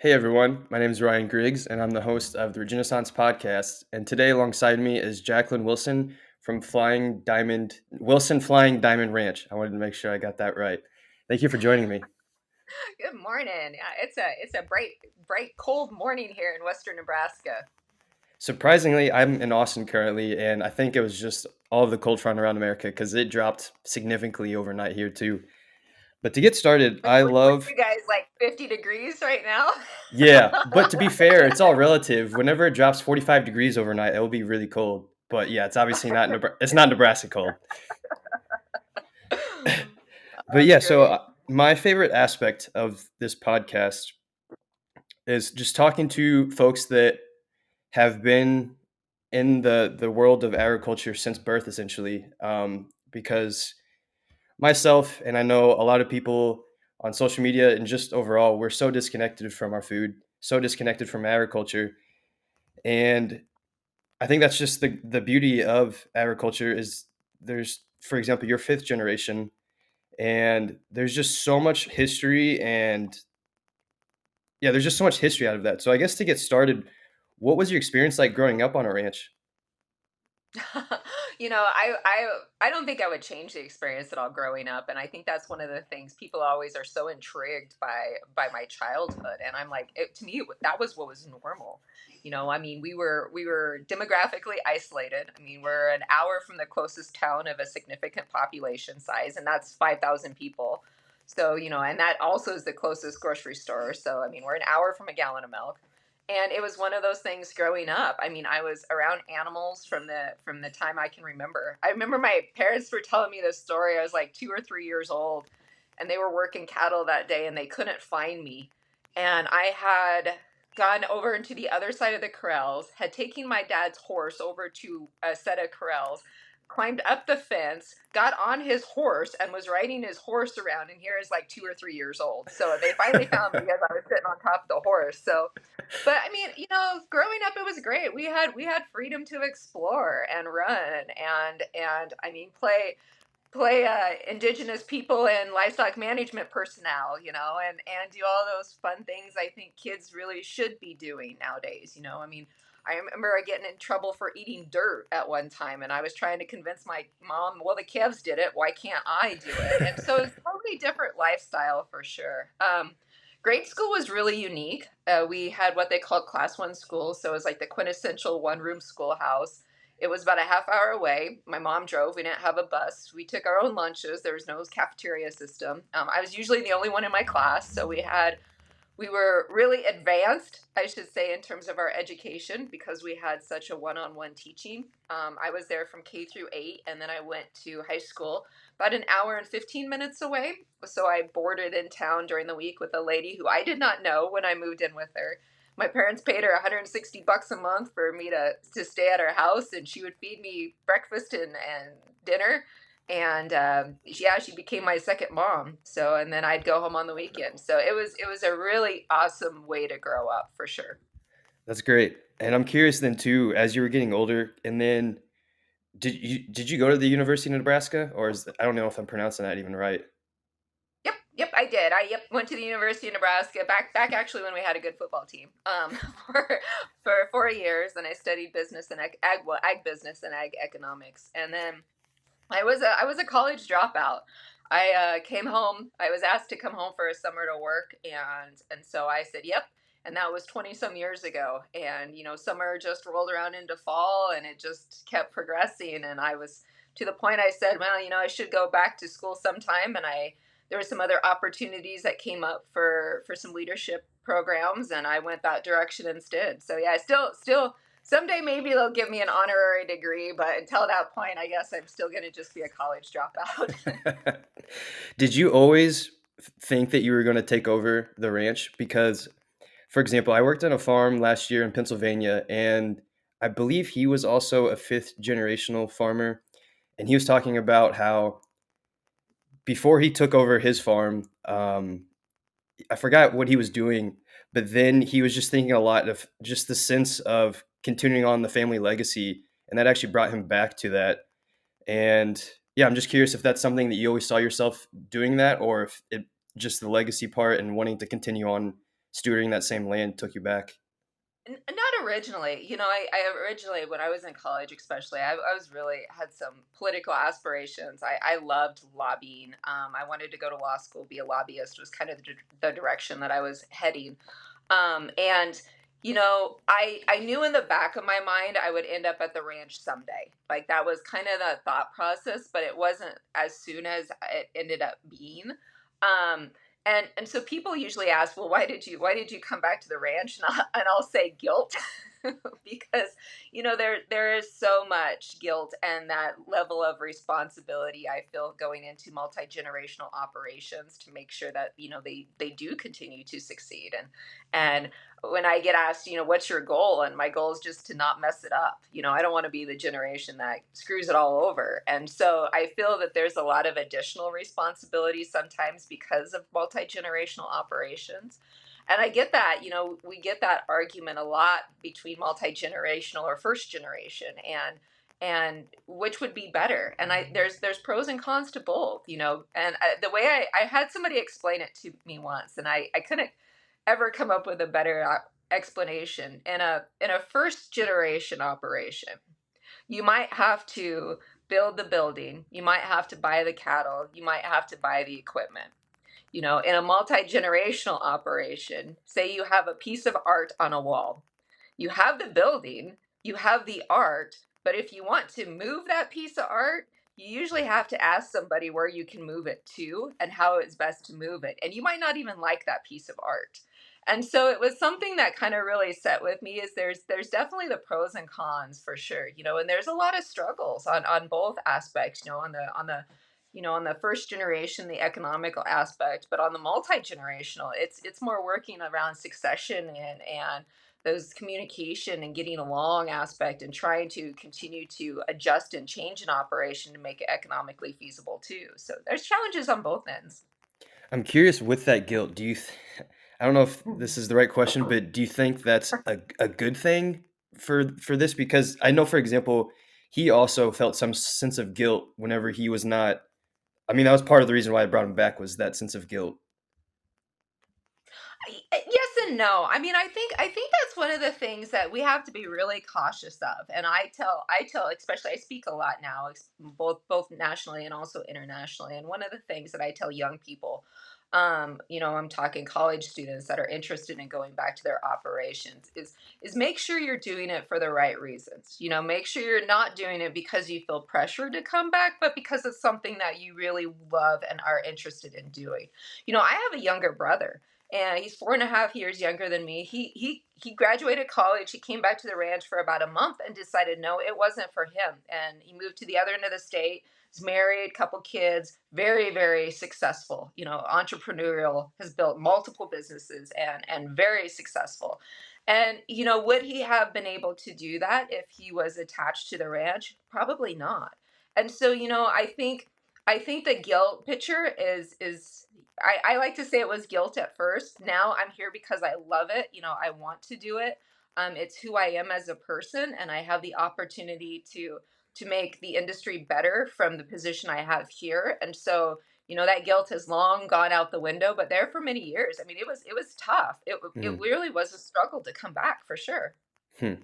Hey everyone, my name is Ryan Griggs, and I'm the host of the Renaissance podcast. And today, alongside me is Jaclyn Wilson from Flying Diamond Ranch. I wanted to make sure I got that right. Thank you for joining me. Good morning. Yeah, it's a bright cold morning here in western Nebraska. Surprisingly, I'm in Austin currently, and I think it was just all of the cold front around America because it dropped significantly overnight here too. But to get started, I What love, you guys like 50 degrees right now? yeah. But to be fair, it's all relative. Whenever it drops 45 degrees overnight, it will be really cold. But yeah, it's obviously not. It's not Nebraska cold. But That's yeah, so great. my favorite aspect of this podcast is just talking to folks that have been in the world of agriculture since birth, essentially. Because myself and I know a lot of people on social media and just overall, we're so disconnected from our food, so disconnected from agriculture, and I think that's just the beauty of agriculture is there's, for example, your fifth generation, and there's just so much history and yeah, there's just so much history out of that. So I guess to get started, what was your experience like growing up on a ranch? I don't think I would change the experience at all growing up, and I think that's one of the things people always are so intrigued by my childhood. And I'm like, to me, that was what was normal. I mean, we were demographically isolated. I mean, we're an hour from the closest town of a significant population size, and that's 5,000 people. So, and that also is the closest grocery store. So, I mean, we're an hour from a gallon of milk, and it was one of those things growing up. I mean, I was around animals from the time I can remember. I remember my parents were telling me this story. I was like 2 or 3 years old, and they were working cattle that day, and they couldn't find me. And I had gone over into the other side of the corrals, had taken my dad's horse over to a set of corrals, climbed up the fence, got on his horse, and was riding his horse around. And here is like 2 or 3 years old. So they finally found me because I was sitting on top of the horse. So, but I mean, growing up, it was great. We had freedom to explore and run and I mean, play indigenous people and livestock management personnel, and do all those fun things I think kids really should be doing nowadays. I mean, I remember getting in trouble for eating dirt at one time, and I was trying to convince my mom, well, the calves did it, why can't I do it? And so it's totally different lifestyle for sure. Grade school was really unique. We had what they called class one school, so it was like the quintessential one room schoolhouse. It was about a half hour away. My mom drove. We didn't have a bus. We took our own lunches. There was no cafeteria system. I was usually the only one in my class, so we were really advanced, I should say, in terms of our education because we had such a one-on-one teaching. I was there from K through 8, and then I went to high school about an hour and 15 minutes away. So I boarded in town during the week with a lady who I did not know when I moved in with her. My parents paid her 160 bucks a month for me to stay at her house, and she would feed me breakfast and dinner. And yeah, she became my second mom. So, and then I'd go home on the weekend. So it was a really awesome way to grow up for sure. That's great. And I'm curious then too, as you were getting older, and then did you go to the University of Nebraska, or I don't know if I'm pronouncing that even right. Yep, I did. I went to the University of Nebraska back actually when we had a good football team. For for 4 years, and I studied business and ag business and ag economics, and then I was a college dropout. I came home. I was asked to come home for a summer to work, and so I said yep. And that was 20 some years ago. And summer just rolled around into fall, and it just kept progressing. And I was to the point I said, well, I should go back to school sometime. And there were some other opportunities that came up for some leadership programs, and I went that direction instead. So yeah, I still someday maybe they'll give me an honorary degree, but until that point, I guess I'm still going to just be a college dropout. Did you always think that you were going to take over the ranch? Because, for example, I worked on a farm last year in Pennsylvania, and I believe he was also a fifth generational farmer. And he was talking about how before he took over his farm, I forgot what he was doing, but then he was just thinking a lot of just the sense of continuing on the family legacy, and that actually brought him back to that. And yeah, I'm just curious if that's something that you always saw yourself doing that, or if it just the legacy part and wanting to continue on stewarding that same land took you back? Not originally. I originally, when I was in college, especially, I was really had some political aspirations. I loved lobbying. I wanted to go to law school, be a lobbyist was kind of the direction that I was heading. And I knew in the back of my mind I would end up at the ranch someday. Like that was kind of the thought process, but it wasn't as soon as it ended up being. Um, and so people usually ask, well, why did you come back to the ranch? And I'll say guilt, because there is so much guilt and that level of responsibility I feel going into multi-generational operations to make sure that they do continue to succeed. And when I get asked, what's your goal? And my goal is just to not mess it up. I don't want to be the generation that screws it all over. And so I feel that there's a lot of additional responsibility sometimes because of multi generational operations. And I get that, we get that argument a lot between multi generational or first generation and which would be better. And there's pros and cons to both, and the way I had somebody explain it to me once, and I couldn't ever come up with a better explanation. In a first generation operation, you might have to build the building, you might have to buy the cattle, you might have to buy the equipment. In a multi-generational operation, say you have a piece of art on a wall, you have the building, you have the art, but if you want to move that piece of art, you usually have to ask somebody where you can move it to and how it's best to move it. And you might not even like that piece of art. And so it was something that kind of really set with me is there's definitely the pros and cons for sure, and there's a lot of struggles on both aspects, on the first generation, the economical aspect, but on the multi-generational, it's more working around succession and those communication and getting along aspect and trying to continue to adjust and change an operation to make it economically feasible too. So there's challenges on both ends. I'm curious with that guilt. I don't know if this is the right question, but do you think that's a good thing for this? Because I know, for example, he also felt some sense of guilt whenever he was not. I mean, that was part of the reason why I brought him back was that sense of guilt. Yes and no. I mean, I think that's one of the things that we have to be really cautious of. And I tell, especially I speak a lot now, both nationally and also internationally. And one of the things that I tell young people, I'm talking college students that are interested in going back to their operations, is make sure you're doing it for the right reasons. Make sure you're not doing it because you feel pressured to come back, but because it's something that you really love and are interested in doing. I have a younger brother, and he's 4.5 years younger than me. He graduated college. He came back to the ranch for about a month and decided no, it wasn't for him. And he moved to the other end of the state. He's married, couple kids, very very successful. Entrepreneurial, has built multiple businesses and very successful. And would he have been able to do that if he was attached to the ranch? Probably not. And so I think the guilt picture is I like to say it was guilt at first. Now I'm here because I love it. I want to do it. It's who I am as a person, and I have the opportunity to make the industry better from the position I have here. And so, that guilt has long gone out the window, but there for many years. I mean, it was tough. It Mm. really was a struggle to come back for sure. Hmm.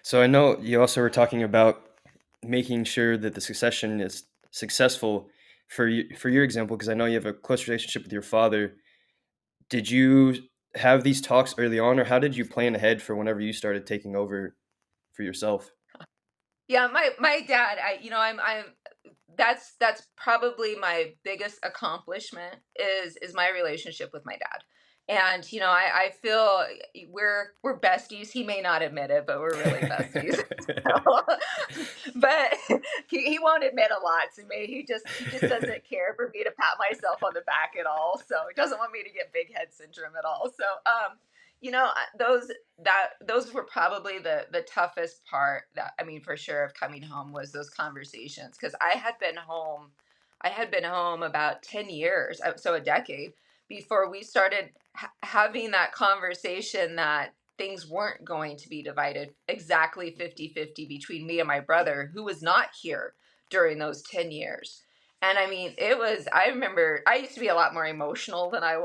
So I know you also were talking about making sure that the succession is successful for your example, because I know you have a close relationship with your father. Did you have these talks early on, or how did you plan ahead for whenever you started taking over for yourself? Yeah, my dad, I'm that's probably my biggest accomplishment is my relationship with my dad. And I feel we're besties. He may not admit it, but we're really besties. So, but he won't admit a lot to me. He just doesn't care for me to pat myself on the back at all. So he doesn't want me to get big head syndrome at all. So those were probably the toughest part, that I mean for sure, of coming home, was those conversations, because I had been home about 10 years, so a decade, before we started having that conversation that things weren't going to be divided exactly 50-50 between me and my brother, who was not here during those 10 years. And I mean, I remember I used to be a lot more emotional than I am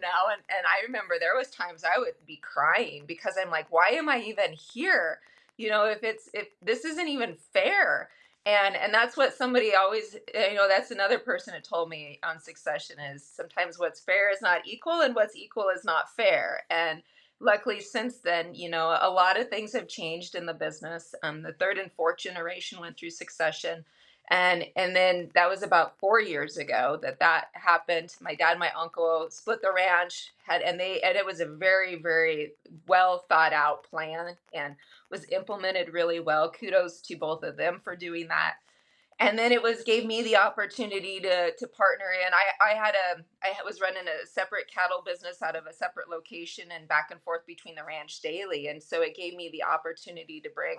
now. And I remember there was times I would be crying because I'm like, why am I even here? If this isn't even fair. And that's what somebody always, that's another person that told me on Succession is sometimes what's fair is not equal and what's equal is not fair. And luckily since then, a lot of things have changed in the business. The third and fourth generation went through Succession, and then that was about 4 years ago that happened. My dad and my uncle split the ranch, and it was a very, very well thought out plan and was implemented really well. Kudos to both of them for doing that. And then it was gave me the opportunity to partner in. I was running a separate cattle business out of a separate location and back and forth between the ranch daily, and so it gave me the opportunity to bring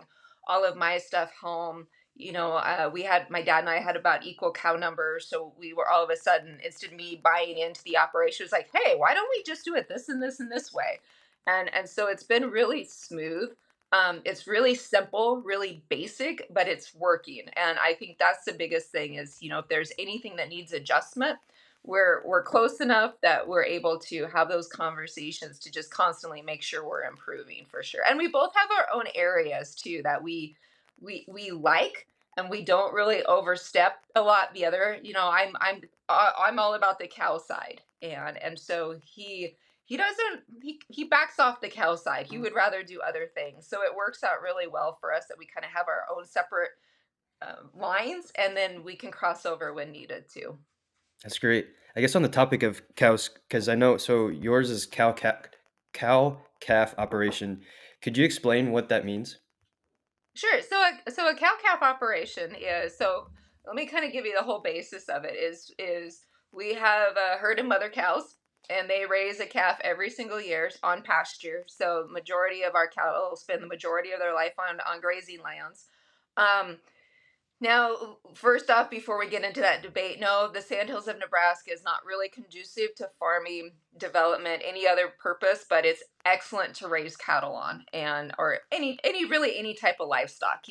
all of my stuff home. We had my dad and I had about equal cow numbers, so we were all of a sudden, instead of me buying into the operation, it was like, hey, why don't we just do it this and this and this way? And so it's been really smooth. It's really simple, really basic, but it's working. And I think that's the biggest thing is, if there's anything that needs adjustment, we're close enough that we're able to have those conversations to just constantly make sure we're improving for sure. And we both have our own areas too that we like, and we don't really overstep a lot. The other, I'm all about the cow side, and so he doesn't he backs off the cow side. He would rather do other things. So it works out really well for us that we kind of have our own separate lines, and then we can cross over when needed too. That's great. I guess on the topic of cows, because I know so yours is cow calf operation. Could you explain what that means? Sure. So a cow calf operation is so. Let me kind of give you the whole basis of it. Is we have a herd of mother cows, and they raise a calf every single year on pasture. So majority of our cattle spend the majority of their life on grazing lands. Um, Now, first off, before we get into that debate, no, the Sandhills of Nebraska is not really conducive to farming development, any other purpose, but it's excellent to raise cattle on, and or any type of livestock,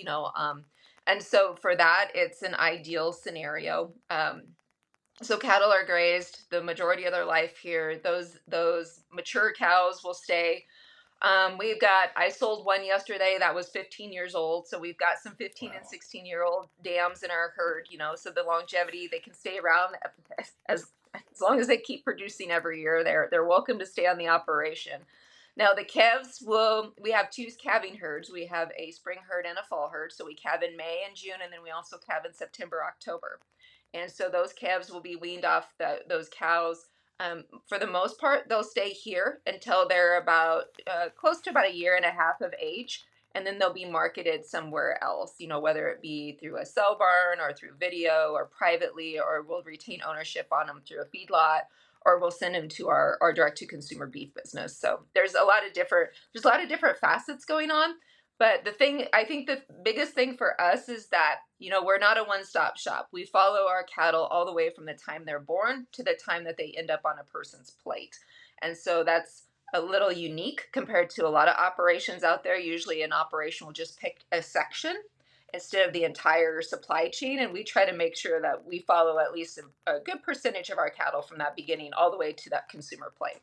And so for that, it's an ideal scenario. So cattle are grazed the majority of their life here. Those mature cows will stay. I sold one yesterday that was 15 years old. So we've got some 15 and Wow. 16-year-old dams in our herd, so the longevity, they can stay around as long as they keep producing every year. They're welcome to stay on the operation. Now the we have two calving herds. We have a spring herd and a fall herd. So we calve in May and June, and then we also calve in September, October. And so those calves will be weaned off those cows. For the most part, they'll stay here until they're about close to about a year and a half of age, and then they'll be marketed somewhere else. Whether it be through a sell barn or through video or privately, or we'll retain ownership on them through a feedlot, or we'll send them to our direct to consumer beef business. So there's a lot of different facets going on. But I think the biggest thing for us is that, we're not a one stop shop. We follow our cattle all the way from the time they're born to the time that they end up on a person's plate. And so that's a little unique compared to a lot of operations out there. Usually an operation will just pick a section instead of the entire supply chain. And we try to make sure that we follow at least a good percentage of our cattle from that beginning all the way to that consumer plate.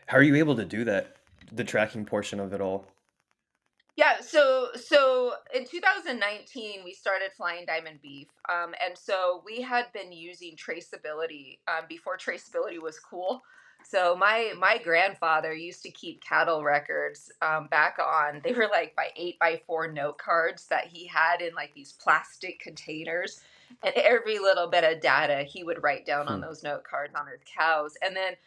How are you able to do that? The tracking portion of it all. Yeah, so in 2019 we started flying diamond beef, and so we had been using traceability before traceability was cool. So my grandfather used to keep cattle records back on. They were like by 8x4 note cards that he had in like these plastic containers, and every little bit of data he would write down on Hmm. those note cards on his cows, and then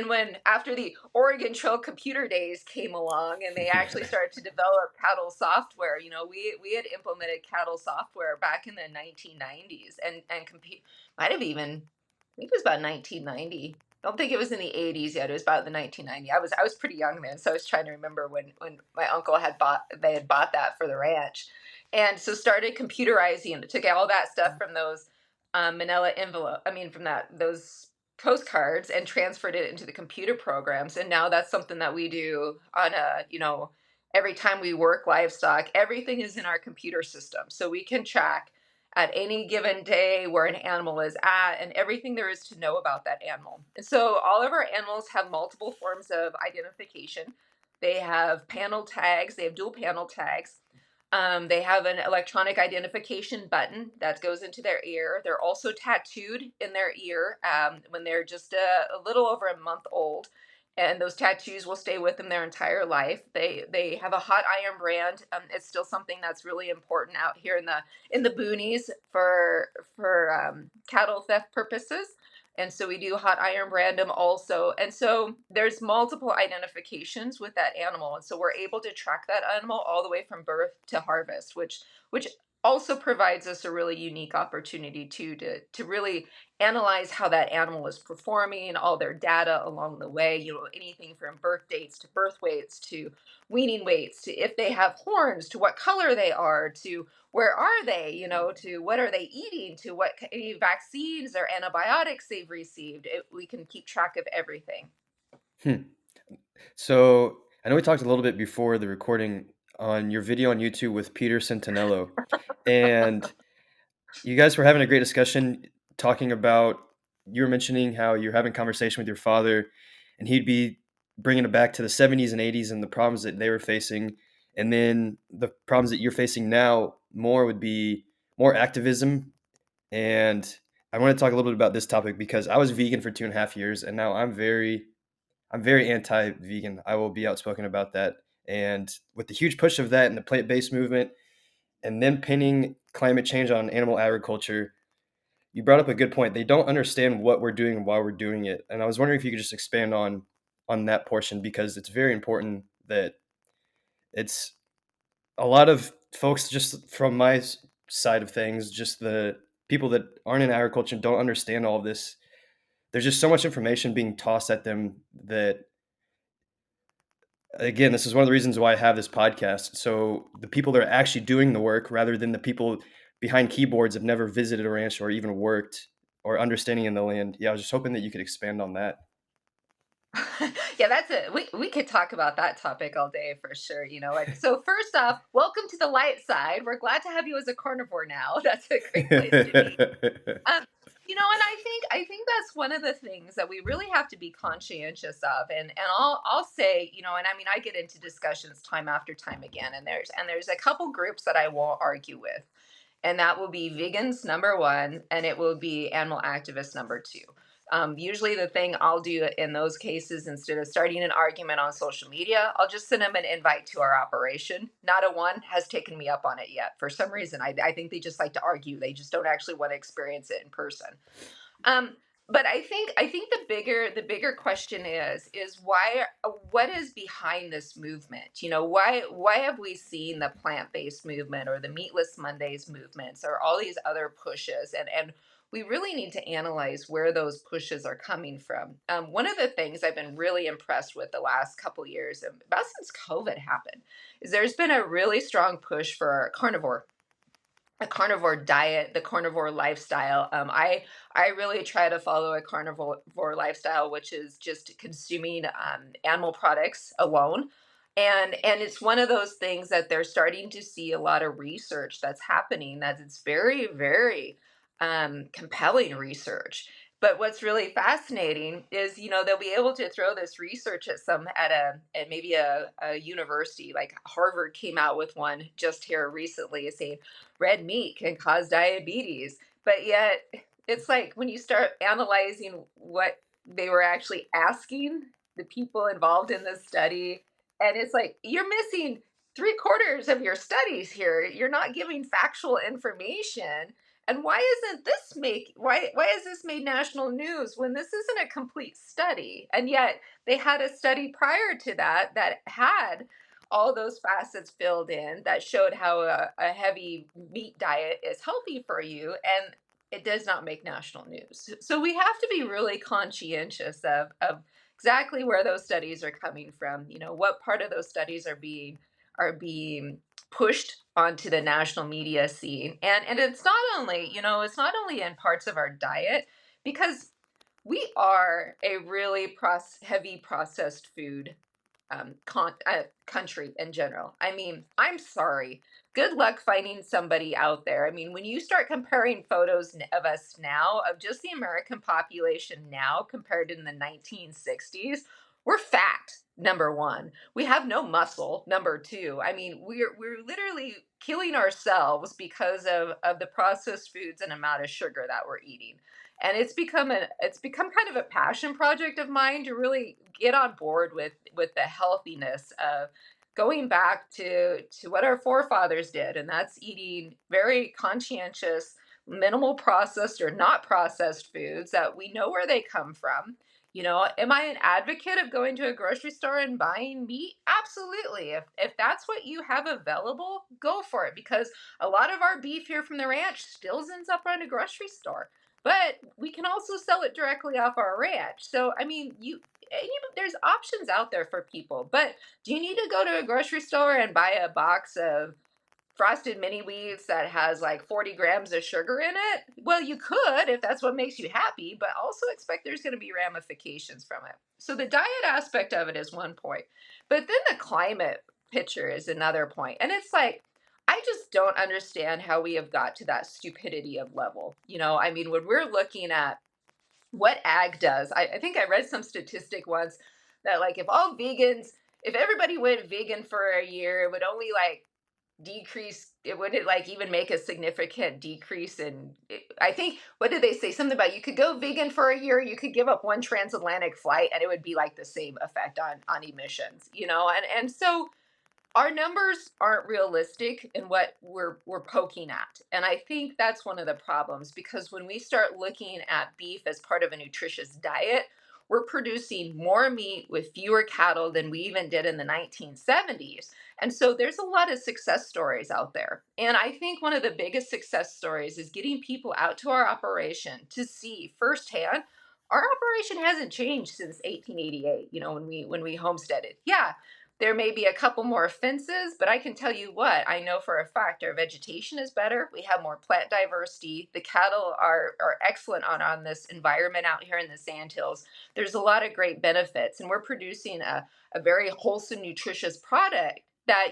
when after the Oregon Trail computer days came along and they actually started to develop cattle software, we had implemented cattle software back in the 1990s, and compete might have even, I think it was about 1990. I don't think it was in the 80s yet. It was about the 1990. I was pretty young then, so I was trying to remember when my uncle had bought that for the ranch, and so started computerizing it. Took all that stuff from those manila envelope. I mean, from those postcards and transferred it into the computer programs. And now that's something that we do on every time we work livestock, everything is in our computer system. So we can track at any given day, where an animal is at, and everything there is to know about that animal. And so all of our animals have multiple forms of identification. They have panel tags, they have dual panel tags. They have an electronic identification button that goes into their ear. They're also tattooed in their ear when they're just a little over a month old, and those tattoos will stay with them their entire life. They have a hot iron brand. It's still something that's really important out here in the boonies for cattle theft purposes. And so we do hot iron brand them also. And so there's multiple identifications with that animal. And so we're able to track that animal all the way from birth to harvest, which also provides us a really unique opportunity to really analyze how that animal is performing, all their data along the way, anything from birth dates to birth weights to weaning weights to if they have horns, to what color they are, to where are they, to what are they eating, to what any vaccines or antibiotics they've received. We can keep track of everything. Hmm. So I know we talked a little bit before the recording on your video on YouTube with Peter Centinello, and you guys were having a great discussion talking about you were mentioning how you're having conversation with your father, and he'd be bringing it back to the 70s and 80s and the problems that they were facing, and then the problems that you're facing now more would be more activism. And I want to talk a little bit about this topic because I was vegan for 2.5 years, and now I'm very anti-vegan. I will be outspoken about that. And with the huge push of that and the plant-based movement, and then pinning climate change on animal agriculture, you brought up a good point. They don't understand what we're doing and why we're doing it. And I was wondering if you could just expand on that portion because it's very important that it's a lot of folks just from my side of things, just the people that aren't in agriculture don't understand all of this. There's just so much information being tossed at them that again, this is one of the reasons why I have this podcast. So the people that are actually doing the work, rather than the people behind keyboards, have never visited a ranch or even worked or understanding in the land. Yeah, I was just hoping that you could expand on that. Yeah, that's it. We could talk about that topic all day for sure. And so first off, welcome to the light side. We're glad to have you as a carnivore now. That's a great place to be. Um, and I think that's one of the things that we really have to be conscientious of. And I'll say, and I mean I get into discussions time after time again, and there's a couple groups that I won't argue with. And that will be vegans number one, and it will be animal activists number two. Usually, the thing I'll do in those cases, instead of starting an argument on social media, I'll just send them an invite to our operation. Not a one has taken me up on it yet. For some reason, I think they just like to argue. They just don't actually want to experience it in person. Um, but I think the bigger question is why, what is behind this movement? Why have we seen the plant-based movement or the meatless Mondays movements or all these other pushes, and we really need to analyze where those pushes are coming from. One of the things I've been really impressed with the last couple years, about since COVID happened, is there's been a really strong push for carnivore a carnivore diet, the carnivore lifestyle. I really try to follow a carnivore lifestyle, which is just consuming animal products alone. And it's one of those things that they're starting to see a lot of research that's happening, that it's very, very compelling research. But what's really fascinating is, they'll be able to throw this research at maybe a university, like Harvard came out with one just here recently saying red meat can cause diabetes. But yet, it's like when you start analyzing what they were actually asking the people involved in this study, and it's like you're missing three-quarters of your studies here. You're not giving factual information. And why is this made national news when this isn't a complete study? And yet they had a study prior to that had all those facets filled in that showed how a heavy meat diet is healthy for you, and it does not make national news. So we have to be really conscientious of exactly where those studies are coming from. What part of those studies are being pushed onto the national media scene. And it's not only in parts of our diet, because we are a really heavy processed food country in general. I mean, I'm sorry. Good luck finding somebody out there. I mean, when you start comparing photos of us now, of just the American population now compared to in the 1960s, we're fat. Number one, we have no muscle. Number two, I mean, we're literally killing ourselves because of the processed foods and amount of sugar that we're eating. And it's become kind of a passion project of mine to really get on board with the healthiness of going back to what our forefathers did, and that's eating very conscientious, minimal processed or not processed foods that we know where they come from. Am I an advocate of going to a grocery store and buying meat? Absolutely. If that's what you have available, go for it, because a lot of our beef here from the ranch still ends up around a grocery store. But we can also sell it directly off our ranch. So I mean, there's options out there for people. But do you need to go to a grocery store and buy a box of frosted mini wheats that has like 40 grams of sugar in it? Well, you could if that's what makes you happy, but also expect there's going to be ramifications from it. So the diet aspect of it is one point, but then the climate picture is another point. And it's like, I just don't understand how we have got to that stupidity of level. I mean, when we're looking at what ag does. I think I read some statistic once that like if everybody went vegan for a year, it would only like decrease, it wouldn't like even make a significant decrease in I think, what did they say, something about you could go vegan for a year, you could give up one transatlantic flight and it would be like the same effect on emissions, and so our numbers aren't realistic in what we're poking at. And I think that's one of the problems, because when we start looking at beef as part of a nutritious diet, we're producing more meat with fewer cattle than we even did in the 1970s. And so there's a lot of success stories out there. And I think one of the biggest success stories is getting people out to our operation to see firsthand our operation hasn't changed since 1888, when we homesteaded. Yeah, there may be a couple more fences, but I can tell you what, I know for a fact our vegetation is better. We have more plant diversity. The cattle are excellent on this environment out here in the sandhills. There's a lot of great benefits, and we're producing a very wholesome, nutritious product that,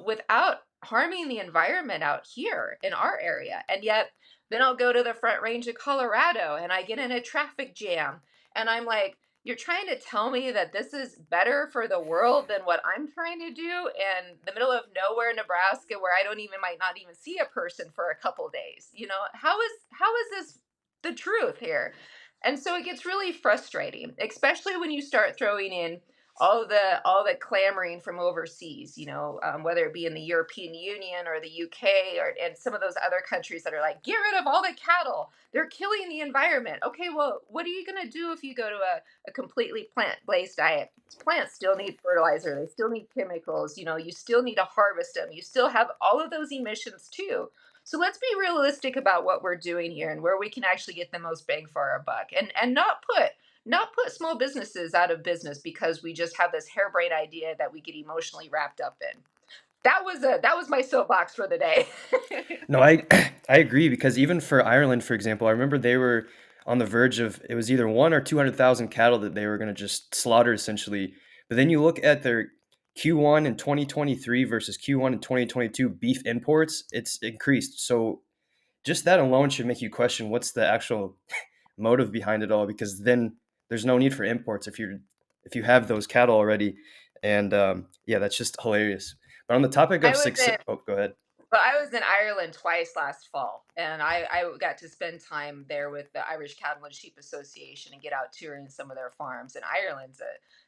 without harming the environment out here in our area. And yet, then I'll go to the Front Range of Colorado and I get in a traffic jam. And I'm like, you're trying to tell me that this is better for the world than what I'm trying to do in the middle of nowhere, Nebraska, where I don't even might not even see a person for a couple days. How is this the truth here? And so it gets really frustrating, especially when you start throwing in all the clamoring from overseas, whether it be in the European Union or the UK and some of those other countries that are like, get rid of all the cattle. They're killing the environment. Okay, well, what are you going to do if you go to a completely plant-based diet? Plants still need fertilizer. They still need chemicals. You still need to harvest them. You still have all of those emissions too. So let's be realistic about what we're doing here and where we can actually get the most bang for our buck, and not put small businesses out of business because we just have this harebrained idea that we get emotionally wrapped up in. That was my soapbox for the day. No, I I agree, because even for Ireland, for example, I remember they were on the verge of, it was either one or 200,000 cattle that they were going to just slaughter essentially. But then you look at their Q1 in 2023 versus Q1 in 2022 beef imports, it's increased. So just that alone should make you question what's the actual motive behind it all, because then there's no need for imports if you have those cattle already. And yeah, that's just hilarious. But on the topic I of was success, in oh, go ahead. Well, I was in Ireland twice last fall, and I got to spend time there with the Irish Cattle and Sheep Association and get out touring some of their farms. And Ireland's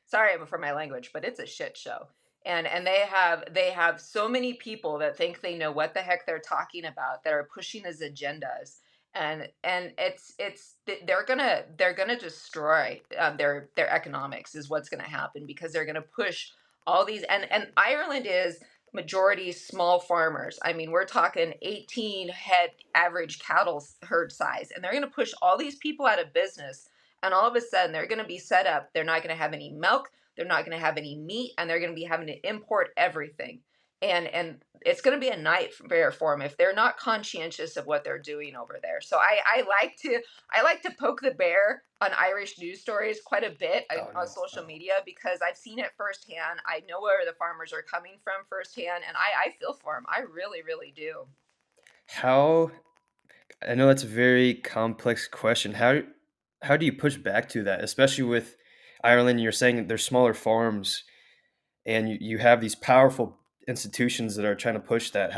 sorry for my language, but it's a shit show. And they have so many people that think they know what the heck they're talking about, that are pushing these agendas. And they're gonna destroy their economics is what's gonna happen, because they're gonna push all these, and Ireland is majority small farmers. I mean, we're talking 18 head average cattle herd size, and they're going to push all these people out of business. And all of a sudden, they're going to be set up. They're not going to have any milk. They're not going to have any meat, and they're going to be having to import everything. and it's going to be a nightmare for them if they're not conscientious of what they're doing over there. So I like to poke the bear on Irish news stories quite a bit Oh on no. social Oh. media because I've seen it firsthand. I know where the farmers are coming from firsthand, and I feel for them. I really, really do. How I know that's a very complex question. How do you push back to that, especially with Ireland? You're saying that there's smaller farms, and you have these powerful institutions that are trying to push that.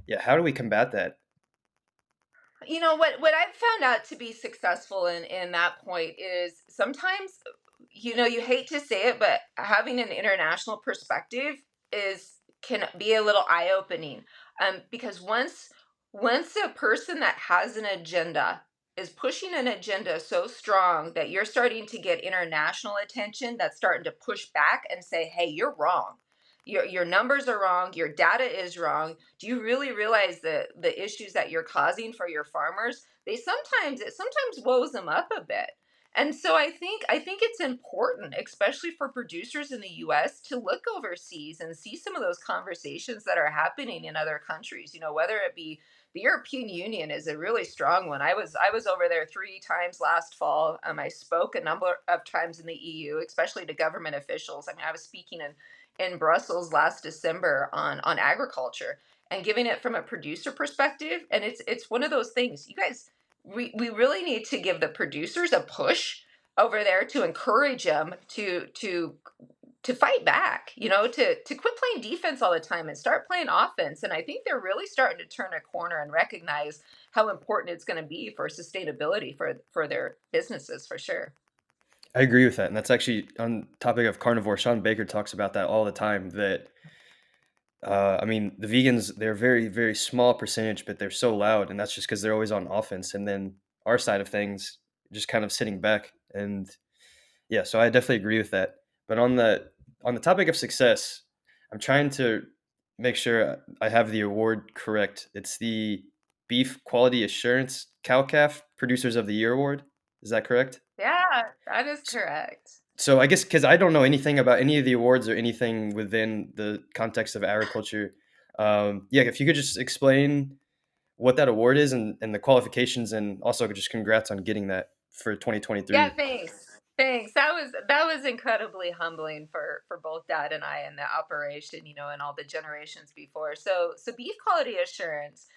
Yeah, how do we combat that? You know what I've found out to be successful in that point is sometimes, you know, you hate to say it, but having an international perspective is can be a little eye-opening. Because once a person that has an agenda is pushing an agenda so strong that you're starting to get international attention that's starting to push back and say, hey, you're wrong. Your numbers are wrong, your data is wrong. Do you really realize the issues that you're causing for your farmers? It sometimes woes them up a bit. And so I think it's important, especially for producers in the US, to look overseas and see some of those conversations that are happening in other countries. You know, whether it be the European Union is a really strong one. I was over there 3 times last fall. I spoke a number of times in the EU, especially to government officials. I mean, I was speaking in Brussels last December on agriculture and giving it from a producer perspective. And it's one of those things. You guys, we really need to give the producers a push over there to encourage them to fight back, you know, to quit playing defense all the time and start playing offense. And I think they're really starting to turn a corner and recognize how important it's going to be for sustainability for their businesses for sure. I agree with that, and that's actually on topic of carnivore. Sean Baker talks about that all the time. That I mean, the vegans, they're very, very small percentage, but they're so loud, and that's just because they're always on offense. And then our side of things, just kind of sitting back. And yeah, so I definitely agree with that. But on the topic of success, I'm trying to make sure I have the award correct. It's the Beef Quality Assurance Cow Calf Producers of the Year Award. Is that correct? Yeah, that is correct. So I guess because I don't know anything about any of the awards or anything within the context of agriculture, yeah, if you could just explain what that award is and the qualifications, and also just congrats on getting that for Yeah, 2023. thanks. Thanks. That was incredibly humbling for both Dad and I in the operation, you know, and all the generations before. So beef quality assurance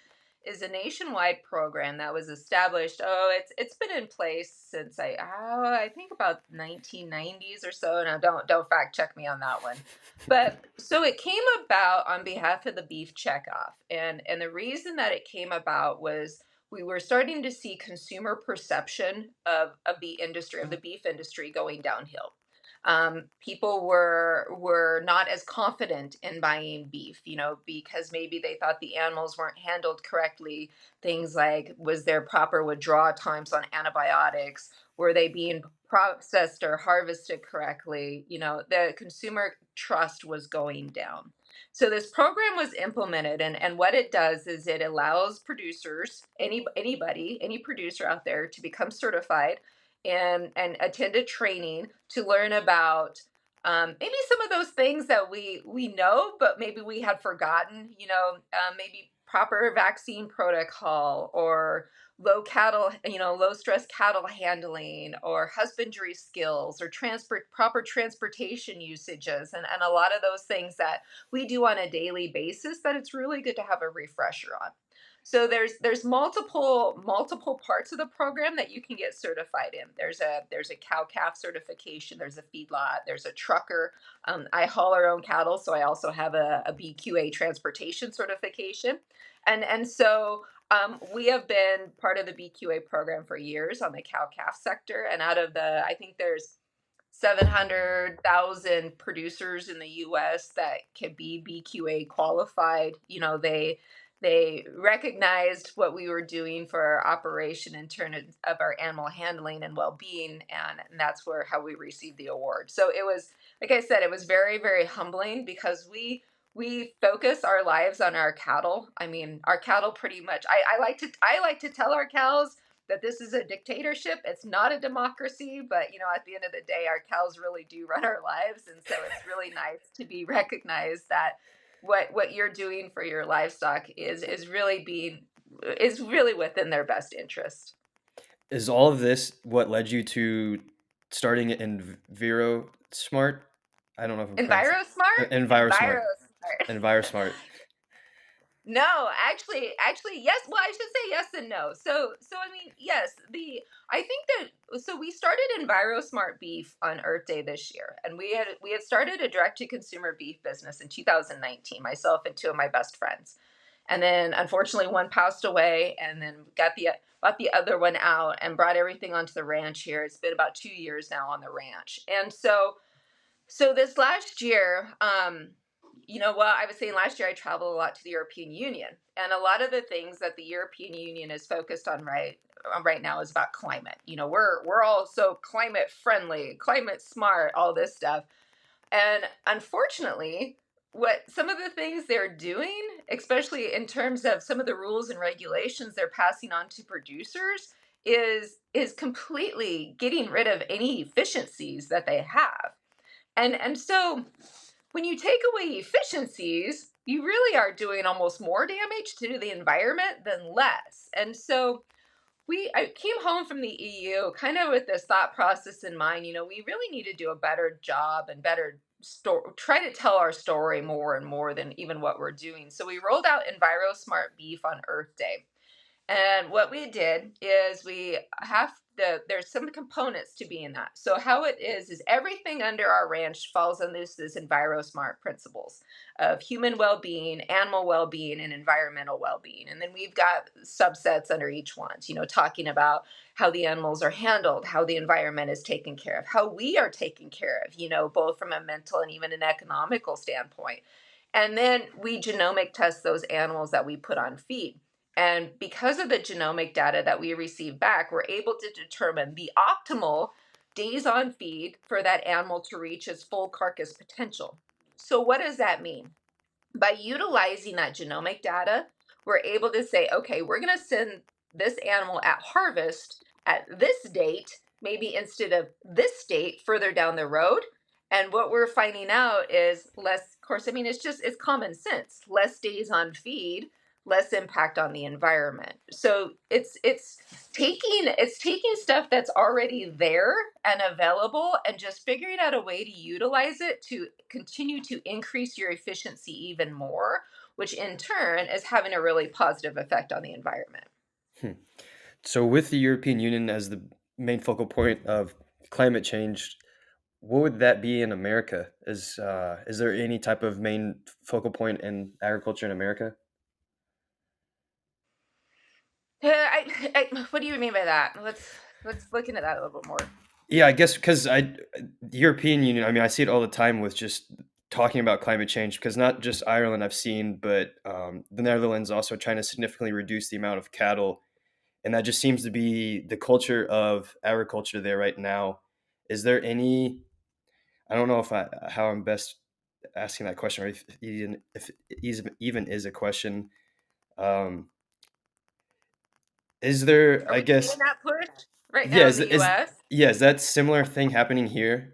is a nationwide program that was established. Oh, it's been in place since I think about 1990s or so. Now don't fact check me on that one. But so it came about on behalf of the beef checkoff. And the reason that it came about was we were starting to see consumer perception of the beef industry going downhill. People were not as confident in buying beef, you know, because maybe they thought the animals weren't handled correctly. Things like, was there proper withdrawal times on antibiotics? Were they being processed or harvested correctly? You know, the consumer trust was going down. So this program was implemented, and what it does is it allows producers, any producer out there, to become certified and attend a training to learn about maybe some of those things that we know, but maybe we had forgotten. You know, maybe proper vaccine protocol or low stress cattle handling or husbandry skills or proper transportation usages and a lot of those things that we do on a daily basis that it's really good to have a refresher on. So there's multiple parts of the program that you can get certified in. There's a cow calf certification. There's a feedlot. There's a trucker. I haul our own cattle, so I also have a BQA transportation certification. And so we have been part of the BQA program for years on the cow calf sector. And out of I think there's 700,000 producers in the US that can be BQA qualified. You know, they recognized what we were doing for our operation in terms of our animal handling and well-being, and that's where how we received the award. So it was, like I said, it was very, very humbling because we focus our lives on our cattle. I mean, our cattle pretty much. I like to tell our cows that this is a dictatorship. It's not a democracy, but you know, at the end of the day, our cows really do run our lives, and so it's really nice to be recognized that what you're doing for your livestock is really within their best interest. Is all of this what led you to starting Envirosmart? I don't know if I'm pronouncing Envirosmart? Envirosmart. Envirosmart. Envirosmart. No, actually, yes. Well, I should say yes and no. So I mean, yes. I think that so we started Envirosmart Beef on Earth Day this year, and we had started a direct to consumer beef business in 2019. Myself and two of my best friends, and then unfortunately one passed away, and then bought the other one out and brought everything onto the ranch here. It's been about 2 years now on the ranch, and so this last year, well, I was saying last year I traveled a lot to the European Union, and a lot of the things that the European Union is focused on right now is about climate. We're all so climate friendly, climate smart, all this stuff, and unfortunately, what some of the things they're doing, especially in terms of some of the rules and regulations they're passing on to producers, is completely getting rid of any efficiencies that they have. And so when you take away efficiencies, you really are doing almost more damage to the environment than less. And so I came home from the EU kind of with this thought process in mind. We really need to do a better job and try to tell our story more and more than even what we're doing. So we rolled out Envirosmart Beef on Earth Day. And what we did is there's some components to being that. So how it is everything under our ranch falls on this EnviroSmart principles of human well-being, animal well-being, and environmental well-being. And then we've got subsets under each one, talking about how the animals are handled, how the environment is taken care of, how we are taken care of, both from a mental and even an economical standpoint. And then we genomic test those animals that we put on feed. And because of the genomic data that we receive back, we're able to determine the optimal days on feed for that animal to reach its full carcass potential. So, what does that mean? By utilizing that genomic data, we're able to say, okay, we're going to send this animal at harvest at this date, maybe instead of this date further down the road. And what we're finding out is less, of course, I mean, it's common sense, less days on feed, less impact on the environment. So it's taking stuff that's already there and available and just figuring out a way to utilize it to continue to increase your efficiency even more, which in turn is having a really positive effect on the environment. Hmm. So, with the European Union as the main focal point of climate change, what would that be in America? Is there any type of main focal point in agriculture in America? What do you mean by that? Let's look into that a little bit more. Yeah, I guess because the European Union. I mean, I see it all the time with just talking about climate change. Because not just Ireland, I've seen, but the Netherlands also trying to significantly reduce the amount of cattle, and that just seems to be the culture of agriculture there right now. Is there any? I don't know how I'm best asking that question, or if it even is a question. Um, is there? Are I we seeing guess that push right yeah. now in the US? Is that similar thing happening here?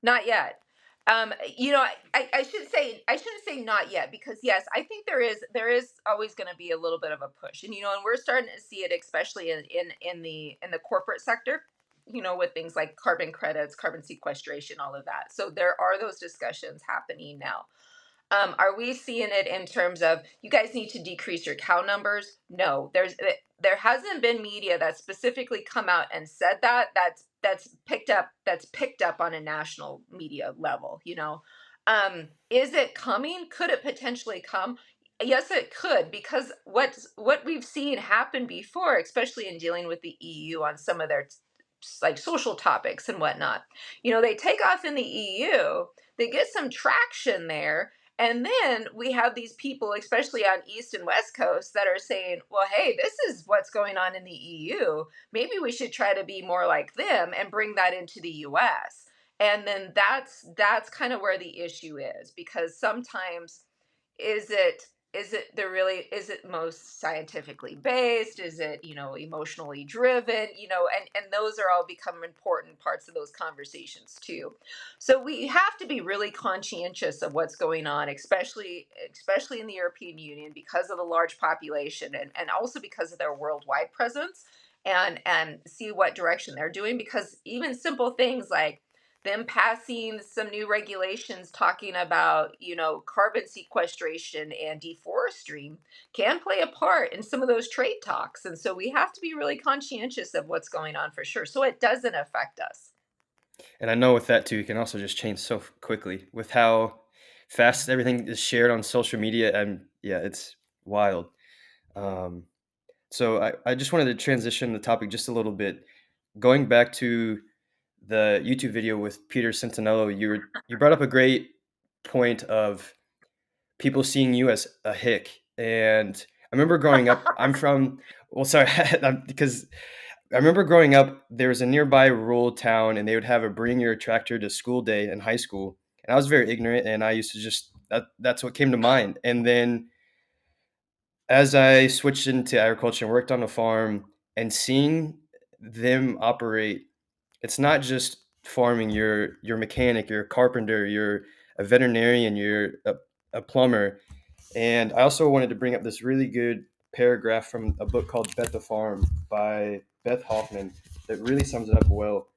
Not yet. I shouldn't say not yet, because yes, I think there is always going to be a little bit of a push, and we're starting to see it, especially in the corporate sector, with things like carbon credits, carbon sequestration, all of that. So there are those discussions happening now. Are we seeing it in terms of you guys need to decrease your cow numbers? No, there hasn't been media that specifically come out and said that. That's picked up on a national media level. Is it coming? Could it potentially come? Yes, it could, because what we've seen happen before, especially in dealing with the EU on some of their like social topics and whatnot. They take off in the EU, they get some traction there, and then we have these people, especially on East and West Coast, that are saying, well, hey, this is what's going on in the EU. Maybe we should try to be more like them and bring that into the US. And then that's kind of where the issue is, because sometimes is it is it most scientifically based? Is it, emotionally driven? And those are all become important parts of those conversations too. So we have to be really conscientious of what's going on, especially in the European Union, because of the large population, and also because of their worldwide presence, and see what direction they're doing, because even simple things like them passing some new regulations talking about, carbon sequestration and deforestry can play a part in some of those trade talks. And so we have to be really conscientious of what's going on for sure, so it doesn't affect us. And I know with that too, it can also just change so quickly with how fast everything is shared on social media. And yeah, it's wild. Um, so I just wanted to transition the topic just a little bit. Going back to the YouTube video with Peter Centinello, you brought up a great point of people seeing you as a hick. And I remember growing up, I'm from, well, sorry, because I remember growing up, there was a nearby rural town and they would have a bring your tractor to school day in high school. And I was very ignorant and I used to just, that's what came to mind. And then as I switched into agriculture and worked on a farm and seeing them operate, it's not just farming. You're a mechanic, you're a carpenter, you're a veterinarian, you're a plumber. And I also wanted to bring up this really good paragraph from a book called Bet the Farm by Beth Hoffman that really sums it up well.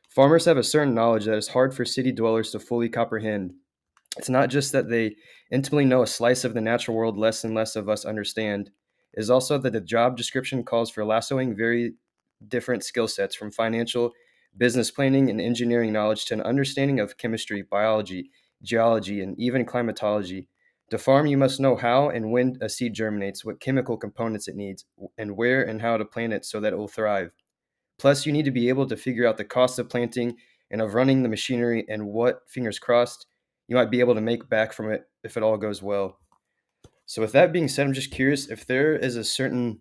Farmers have a certain knowledge that is hard for city dwellers to fully comprehend. It's not just that they intimately know a slice of the natural world less and less of us understand. It is also that the job description calls for lassoing very different skill sets, from financial, business planning, and engineering knowledge to an understanding of chemistry, biology, geology, and even climatology. To farm, you must know how and when a seed germinates, what chemical components it needs, and where and how to plant it so that it will thrive. Plus, you need to be able to figure out the cost of planting and of running the machinery and what, fingers crossed, you might be able to make back from it if it all goes well. So, with that being said, I'm just curious if there is a certain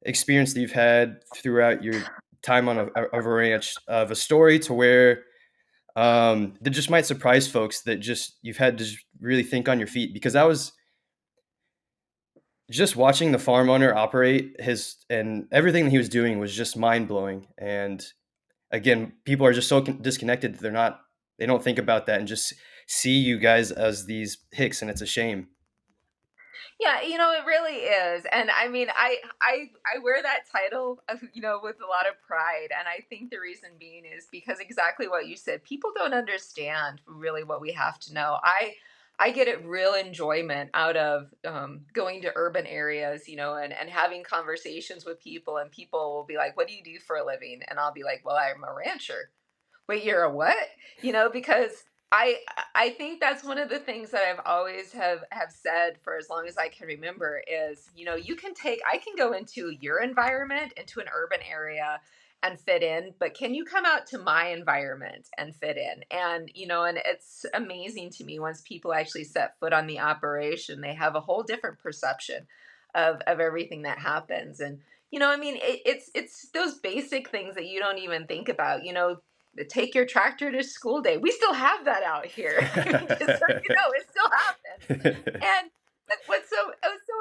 experience that you've had throughout your time on a ranch of a story to where that just might surprise folks that just you've had to just really think on your feet. Because I was just watching the farm owner operate his, and everything that he was doing was just mind blowing. And again, people are just so disconnected that they don't think about that and just see you guys as these hicks, and it's a shame. Yeah, it really is. And I mean, I wear that title, with a lot of pride. And I think the reason being is because exactly what you said, people don't understand really what we have to know. I get it real enjoyment out of going to urban areas, and having conversations with people, and people will be like, "What do you do for a living?" And I'll be like, "Well, I'm a rancher." Wait, you're a what? Because I think that's one of the things that I've always have said for as long as I can remember is, I can go into your environment, into an urban area, and fit in, but can you come out to my environment and fit in? And it's amazing to me once people actually set foot on the operation, they have a whole different perception of everything that happens. And I mean, it's those basic things that you don't even think about. The take your tractor to school day. We still have that out here. I mean, just so you know, it still happens. And what's so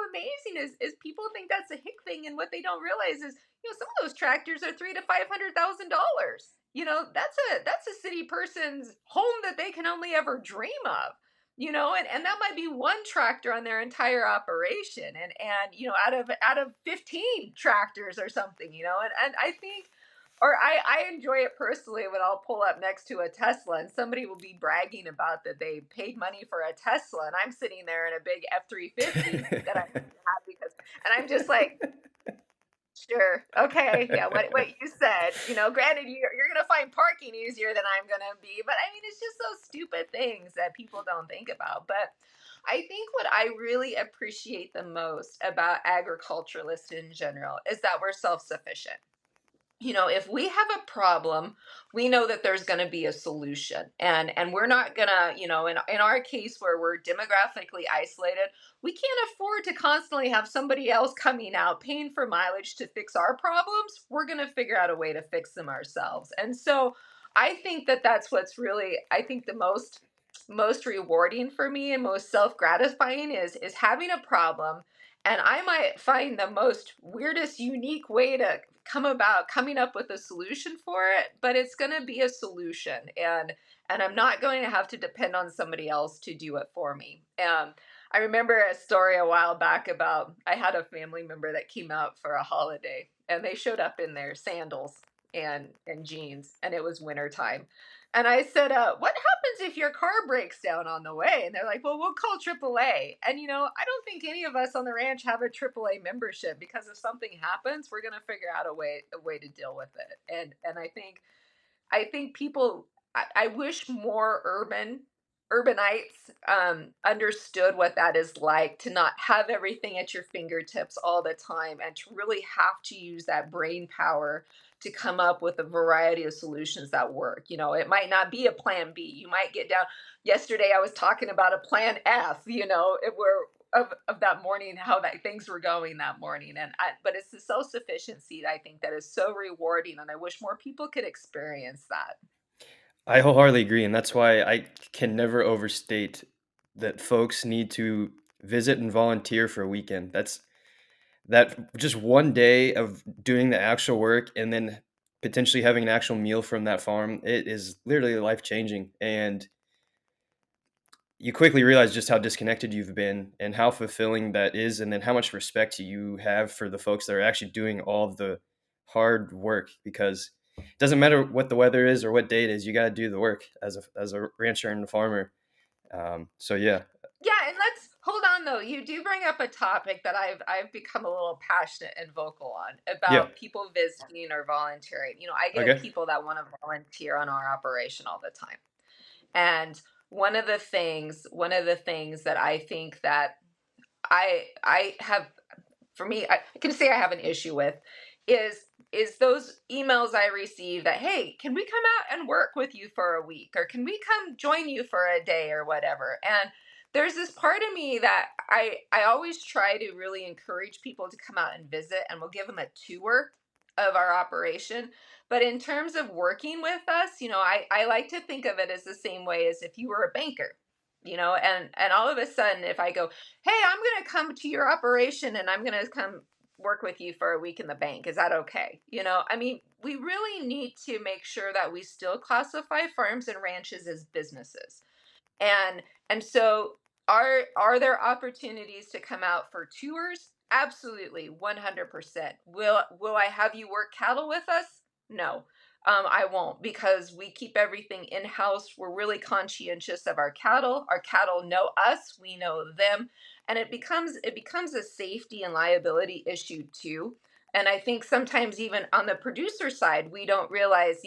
amazing is people think that's a hick thing, and what they don't realize is, some of those tractors are three to $500,000. That's a city person's home that they can only ever dream of. And that might be one tractor on their entire operation, and out of 15 tractors or something, and I think, or I enjoy it personally when I'll pull up next to a Tesla and somebody will be bragging about that they paid money for a Tesla, and I'm sitting there in a big F-350 that I have, because, and I'm just like, sure, okay, yeah, what you said. Granted, you're gonna find parking easier than I'm gonna be, but I mean, it's just those stupid things that people don't think about. But I think what I really appreciate the most about agriculturalists in general is that we're self-sufficient. If we have a problem, we know that there's going to be a solution, and we're not going to, in our case where we're demographically isolated, we can't afford to constantly have somebody else coming out paying for mileage to fix our problems. We're going to figure out a way to fix them ourselves. And so I think that that's what's really, I think, the most most rewarding for me and most self-gratifying is having a problem, and I might find the most weirdest unique way to coming up with a solution for it, but it's going to be a solution, and I'm not going to have to depend on somebody else to do it for me. I remember a story a while back about I had a family member that came out for a holiday, and they showed up in their sandals and jeans, and it was winter time. And I said, "What happens if your car breaks down on the way?" And they're like, "Well, we'll call AAA." And I don't think any of us on the ranch have a AAA membership, because if something happens, we're gonna figure out a way to deal with it. And I think people. I wish more urbanites understood what that is like, to not have everything at your fingertips all the time, and to really have to use that brain power to come up with a variety of solutions that work. It might not be a plan B. You might get down. Yesterday, I was talking about a plan F. If we're of that morning, how that things were going that morning, but it's the self sufficiency I think that is so rewarding, and I wish more people could experience that. I wholeheartedly agree, and that's why I can never overstate that folks need to visit and volunteer for a weekend. That's that just one day of doing the actual work and then potentially having an actual meal from that farm, it is literally life changing. And you quickly realize just how disconnected you've been and how fulfilling that is, and then how much respect you have for the folks that are actually doing all of the hard work, because it doesn't matter what the weather is or what day it is, you got to do the work as a rancher and a farmer. So yeah. Yeah, and let's hold on though. You do bring up a topic that I've become a little passionate and vocal on, Yeah. about people visiting or volunteering. I get Okay. people that want to volunteer on our operation all the time. And one of the things that I think that I have, for me, I can say I have an issue with, is those emails I receive that, hey, can we come out and work with you for a week, or can we come join you for a day, or whatever. And there's this part of me that I always try to really encourage people to come out and visit, and we'll give them a tour of our operation. But in terms of working with us, I like to think of it as the same way as if you were a banker. And all of a sudden, if I go, hey, I'm going to come to your operation and I'm going to come work with you for a week in the bank, is that okay? I mean, we really need to make sure that we still classify farms and ranches as businesses. And so, are there opportunities to come out for tours? Absolutely, 100%. Will I have you work cattle with us? No. I won't, because we keep everything in house. We're really conscientious of our cattle. Our cattle know us, we know them, and it becomes a safety and liability issue too. And I think sometimes, even on the producer side, we don't realize,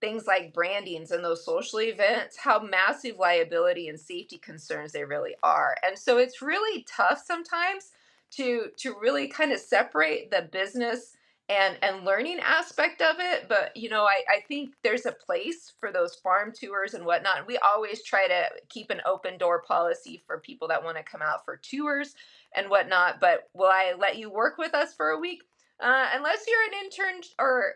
things like brandings and those social events, how massive liability and safety concerns they really are. And so it's really tough sometimes to really kind of separate the business and learning aspect of it. But I think there's a place for those farm tours and whatnot. We always try to keep an open door policy for people that want to come out for tours and whatnot. But will I let you work with us for a week? Unless you're an intern, or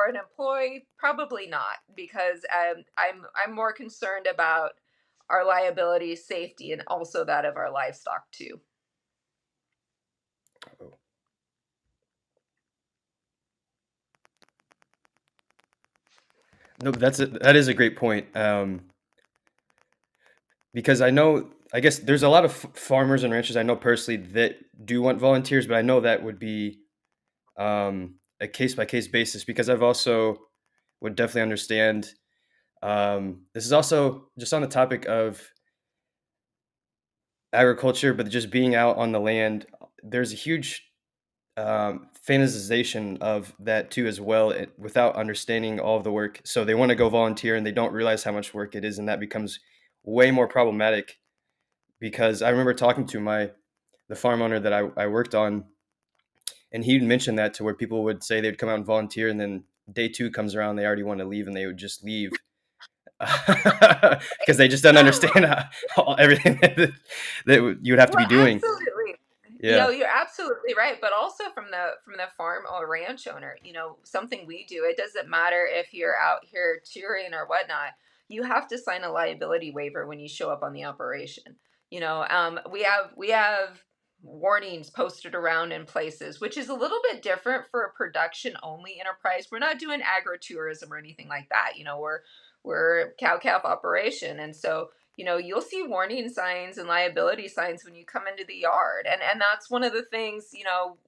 an employee, probably not, because I'm more concerned about our liability, safety, and also that of our livestock too. No, that is a great point. Because I guess there's a lot of farmers and ranchers I know personally that do want volunteers, but I know that would be a case by case basis, because I've also would definitely understand. This is also just on the topic of agriculture, but just being out on the land. There's a huge fantasization of that too, as well, without understanding all of the work. So they want to go volunteer and they don't realize how much work it is, and that becomes way more problematic. Because I remember talking to the farm owner that I worked on, and he mentioned that, to where people would say they'd come out and volunteer, and then day two comes around, they already want to leave, and they would just leave. Because they just don't understand everything that you would have to Well, be doing. absolutely. Yeah. You're absolutely right. But also from the farm or ranch owner, something we do. It doesn't matter if you're out here touring or whatnot. you have to sign a liability waiver when you show up on the operation. We have warnings posted around in places, which is a little bit different for a production only enterprise. We're not doing agritourism or anything like that. We're cow calf operation, and so you'll see warning signs and liability signs when you come into the yard, and that's one of the things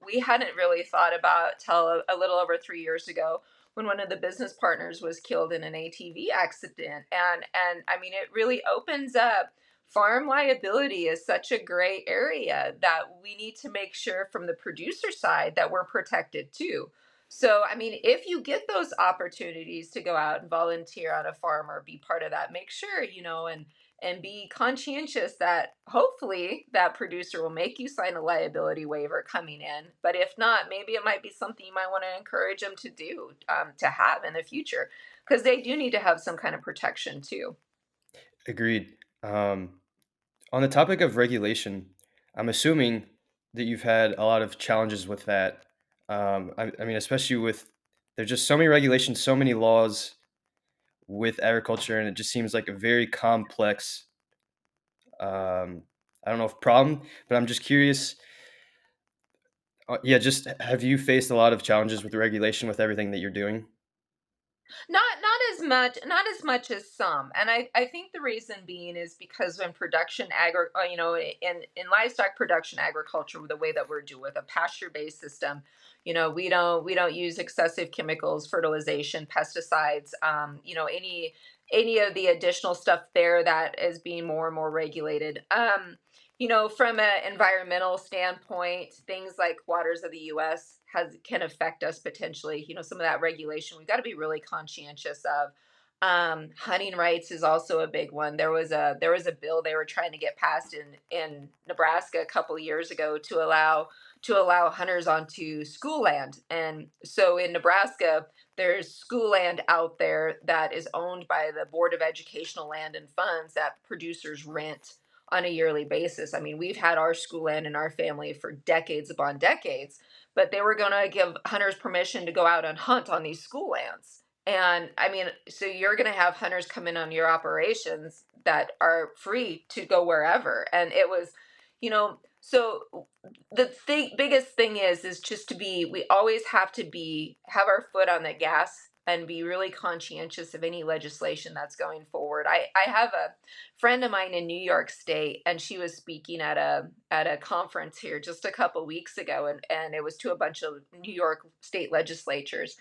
we hadn't really thought about till a little over 3 years ago, when one of the business partners was killed in an ATV accident. And I mean, it really opens up farm liability is such a gray area that we need to make sure from the producer side that we're protected too. So, I mean, if you get those opportunities to go out and volunteer on a farm or be part of that, make sure, and be conscientious that hopefully that producer will make you sign a liability waiver coming in. But if not, maybe it might be something you might want to encourage them to do, to have in the future, because they do need to have some kind of protection too. Agreed. On the topic of regulation, I'm assuming that you've had a lot of challenges with that. I mean, especially with there's just so many regulations, so many laws with agriculture, and it just seems like a very complex. I don't know if problem, but I'm just curious. Yeah, just have you faced a lot of challenges with the regulation with everything that you're doing? Not as much as some, and I think the reason being is because when in livestock production agriculture, the way that we're doing with a pasture based system, we don't use excessive chemicals, fertilization, pesticides, any of the additional stuff there that is being more and more regulated. From an environmental standpoint, things like waters of the U.S. has can affect us potentially. Some of that regulation we've got to be really conscientious of. Hunting rights is also a big one. There was a bill they were trying to get passed in Nebraska a couple of years ago to allow hunters onto school land. And so in Nebraska, there's school land out there that is owned by the Board of Educational Land and Funds that producers rent on a yearly basis. I mean, we've had our school land in our family for decades upon decades, but they were going to give hunters permission to go out and hunt on these school lands. And I mean, so you're going to have hunters come in on your operations that are free to go wherever. And it was, so biggest thing is just we always have to have our foot on the gas and be really conscientious of any legislation that's going forward. I have a friend of mine in New York State, and she was speaking at a conference here just a couple weeks ago, and it was to a bunch of New York state legislatures.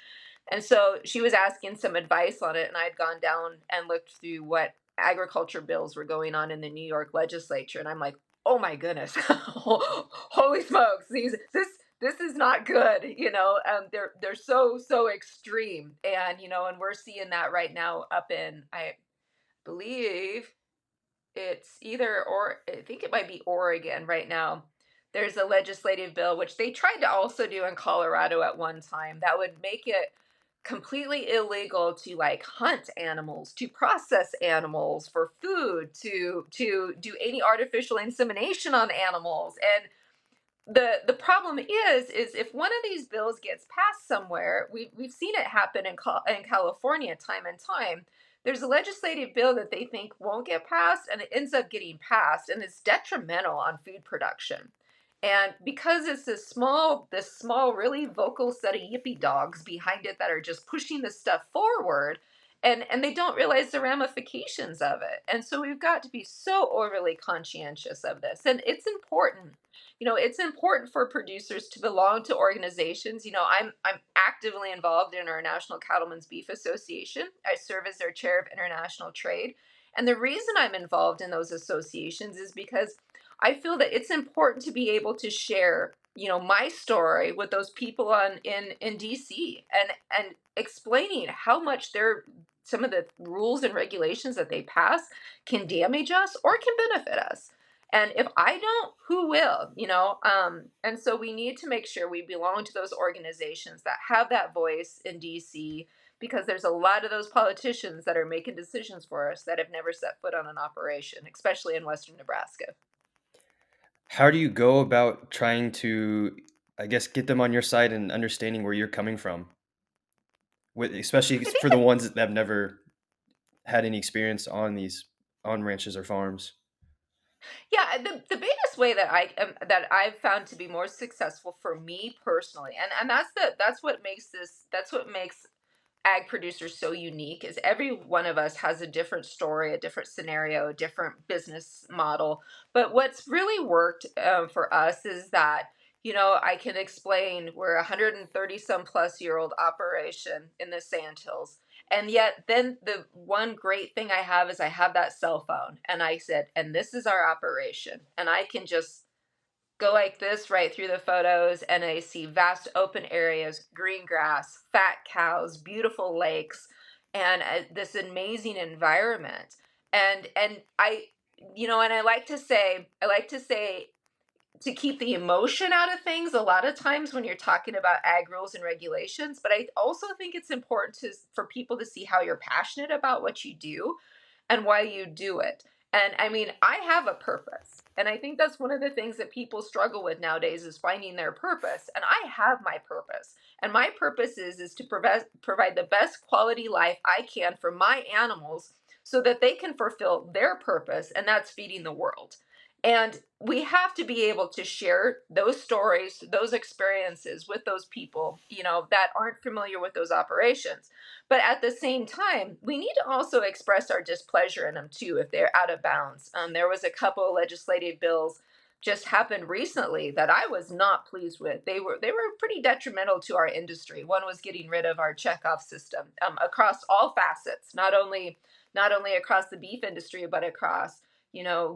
And so she was asking some advice on it, and I'd gone down and looked through what agriculture bills were going on in the New York legislature, and I'm like, oh my goodness, holy smokes, this is not good. They're so extreme, and we're seeing that right now up in, I believe it's either, or I think it might be Oregon right now. There's a legislative bill which they tried to also do in Colorado at one time that would make it completely illegal to like hunt animals, to process animals for food, to do any artificial insemination on animals. And the problem is if one of these bills gets passed somewhere, we've seen it happen in California time and time. There's a legislative bill that they think won't get passed, and it ends up getting passed, and it's detrimental on food production. And because it's this small, really vocal set of yippy dogs behind it that are just pushing this stuff forward, and they don't realize the ramifications of it. And so we've got to be so overly conscientious of this. And it's important for producers to belong to organizations. I'm actively involved in our National Cattlemen's Beef Association. I serve as their chair of international trade. And the reason I'm involved in those associations is because I feel that it's important to be able to share, my story with those people in DC, and explaining how much some of the rules and regulations that they pass can damage us or can benefit us. And if I don't, who will? And so we need to make sure we belong to those organizations that have that voice in DC, because there's a lot of those politicians that are making decisions for us that have never set foot on an operation, especially in Western Nebraska. How do you go about trying to, I guess, get them on your side and understanding where you're coming from? With especially I think for the ones that have never had any experience on these on ranches or farms. Yeah, the biggest way that that I've found to be more successful for me personally, and that's what makes that's what makes ag producers so unique, is every one of us has a different story, a different scenario, a different business model. But what's really worked for us is that, I can explain we're a 130 some plus year old operation in the Sandhills. And yet, then the one great thing I have is I have that cell phone. And I said, and this is our operation. And I can just go like this right through the photos, and I see vast open areas, green grass, fat cows, beautiful lakes, and this amazing environment. And and I like to say to keep the emotion out of things a lot of times when you're talking about ag rules and regulations, but I also think it's important for people to see how you're passionate about what you do and why you do it. And I mean, I have a purpose. And I think that's one of the things that people struggle with nowadays, is finding their purpose. And I have my purpose. And my purpose is to provide the best quality life I can for my animals so that they can fulfill their purpose, and that's feeding the world. And we have to be able to share those stories, those experiences with those people, that aren't familiar with those operations. But at the same time, we need to also express our displeasure in them too if they're out of bounds. There was a couple of legislative bills just happened recently that I was not pleased with. They were pretty detrimental to our industry. One was getting rid of our checkoff system across all facets, not only across the beef industry, but across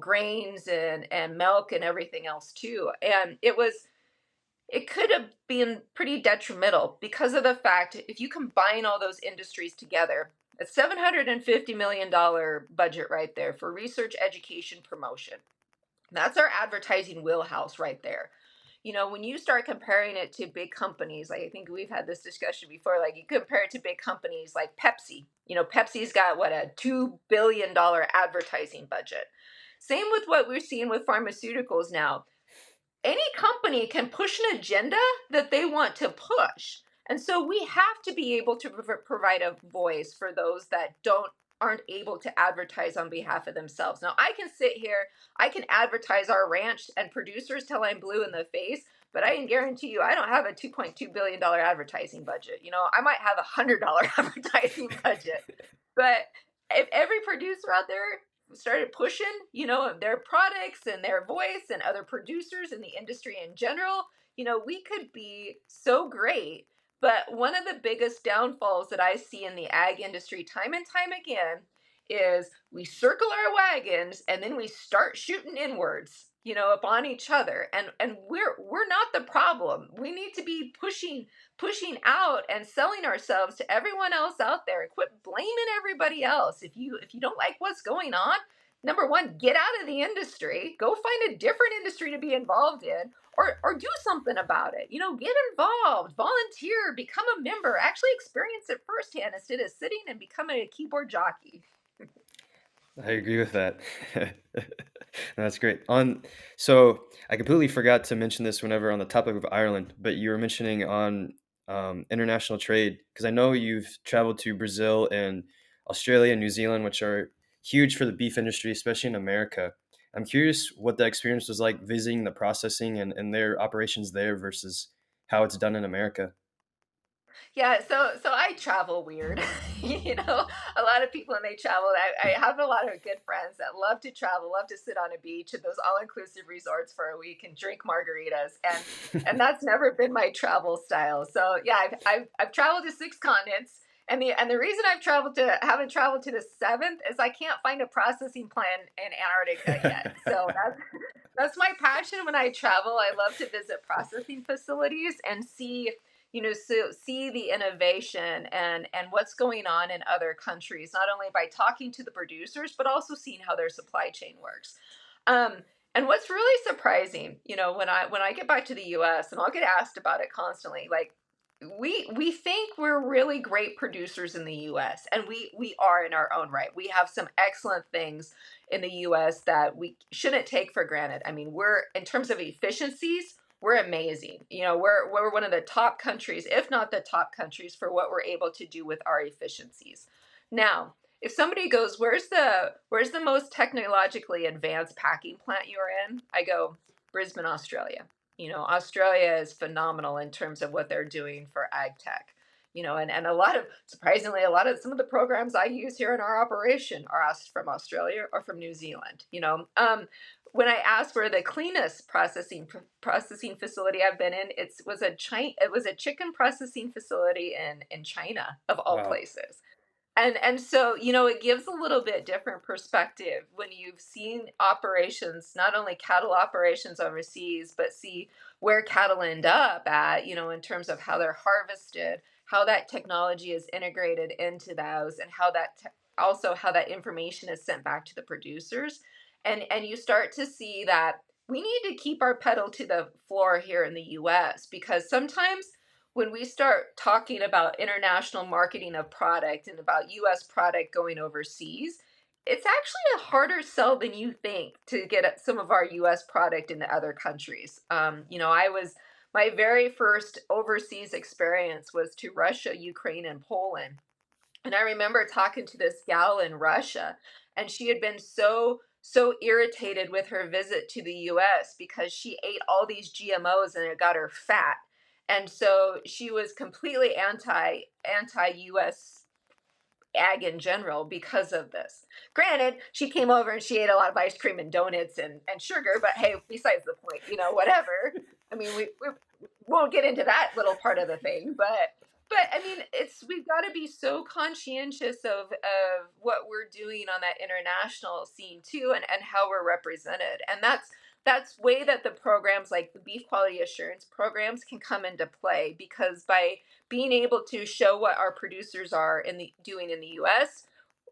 grains and milk and everything else too. And it could have been pretty detrimental because of the fact, if you combine all those industries together, a $750 million budget right there for research, education, promotion. That's our advertising wheelhouse right there. When you start comparing it to big companies, like I think we've had this discussion before, like you compare it to big companies like Pepsi. Pepsi's got what, a $2 billion advertising budget. Same with what we're seeing with pharmaceuticals now. Any company can push an agenda that they want to push. And so we have to be able to provide a voice for those that aren't able to advertise on behalf of themselves. Now, I can sit here, I can advertise our ranch and producers till I'm blue in the face, but I can guarantee you I don't have a $2.2 billion advertising budget. I might have $100 advertising budget. But if every producer out there started pushing, their products and their voice, and other producers in the industry in general, we could be so great. But one of the biggest downfalls that I see in the ag industry time and time again is we circle our wagons and then we start shooting inwards, upon each other. And we're not the problem. We need to be pushing out and selling ourselves to everyone else out there, and quit blaming everybody else. If you don't like what's going on, number one, get out of the industry, go find a different industry to be involved in, or do something about it. Get involved, volunteer, become a member, actually experience it firsthand instead of sitting and becoming a keyboard jockey. I agree with that. That's great. So I completely forgot to mention this whenever on the topic of Ireland, but you were mentioning on international trade, because I know you've traveled to Brazil and Australia and New Zealand, which are huge for the beef industry, especially in America. I'm curious what the experience was like visiting the processing and their operations there versus how it's done in America. Yeah, so I travel weird. A lot of people when they travel, I have a lot of good friends that love to travel, love to sit on a beach at those all-inclusive resorts for a week and drink margaritas, and that's never been my travel style. So yeah, I've traveled to six continents. And the reason haven't traveled to the seventh is I can't find a processing plant in Antarctica yet. So that's my passion when I travel. I love to visit processing facilities and see the innovation and what's going on in other countries, not only by talking to the producers, but also seeing how their supply chain works. Um, and what's really surprising, when I get back to the US, and I'll get asked about it constantly, like we think we're really great producers in the US, and we are in our own right. We have some excellent things in the US that we shouldn't take for granted. I mean, we're in terms of efficiencies, we're amazing. We're one of the top countries, if not the top countries, for what we're able to do with our efficiencies. Now, if somebody goes, where's the most technologically advanced packing plant you're in? I go, Brisbane, Australia. Australia is phenomenal in terms of what they're doing for ag tech. And a lot of, surprisingly, a lot of some of the programs I use here in our operation are asked from Australia or from New Zealand. When I asked for the cleanest processing facility I've been in, it was a chicken processing facility in China, of all Wow. places. And so, it gives a little bit different perspective when you've seen operations, not only cattle operations overseas, but see where cattle end up at, in terms of how they're harvested, how that technology is integrated into those, and also how that information is sent back to the producers. And you start to see that we need to keep our pedal to the floor here in the US, because sometimes when we start talking about international marketing of product and about US product going overseas, it's actually a harder sell than you think to get at some of our US product into other countries. My very first overseas experience was to Russia, Ukraine, and Poland. And I remember talking to this gal in Russia, and she had been so irritated with her visit to the US because she ate all these GMOs and it got her fat. And so she was completely anti US ag in general because of this. Granted, she came over and she ate a lot of ice cream and donuts and sugar, but hey, besides the point, whatever. I mean, we won't get into that little part of the thing, but I mean, we've got to be so conscientious of what we're doing on that international scene too, and how we're represented. And that's way that the programs like the beef quality assurance programs can come into play, because by being able to show what our producers are doing in the US,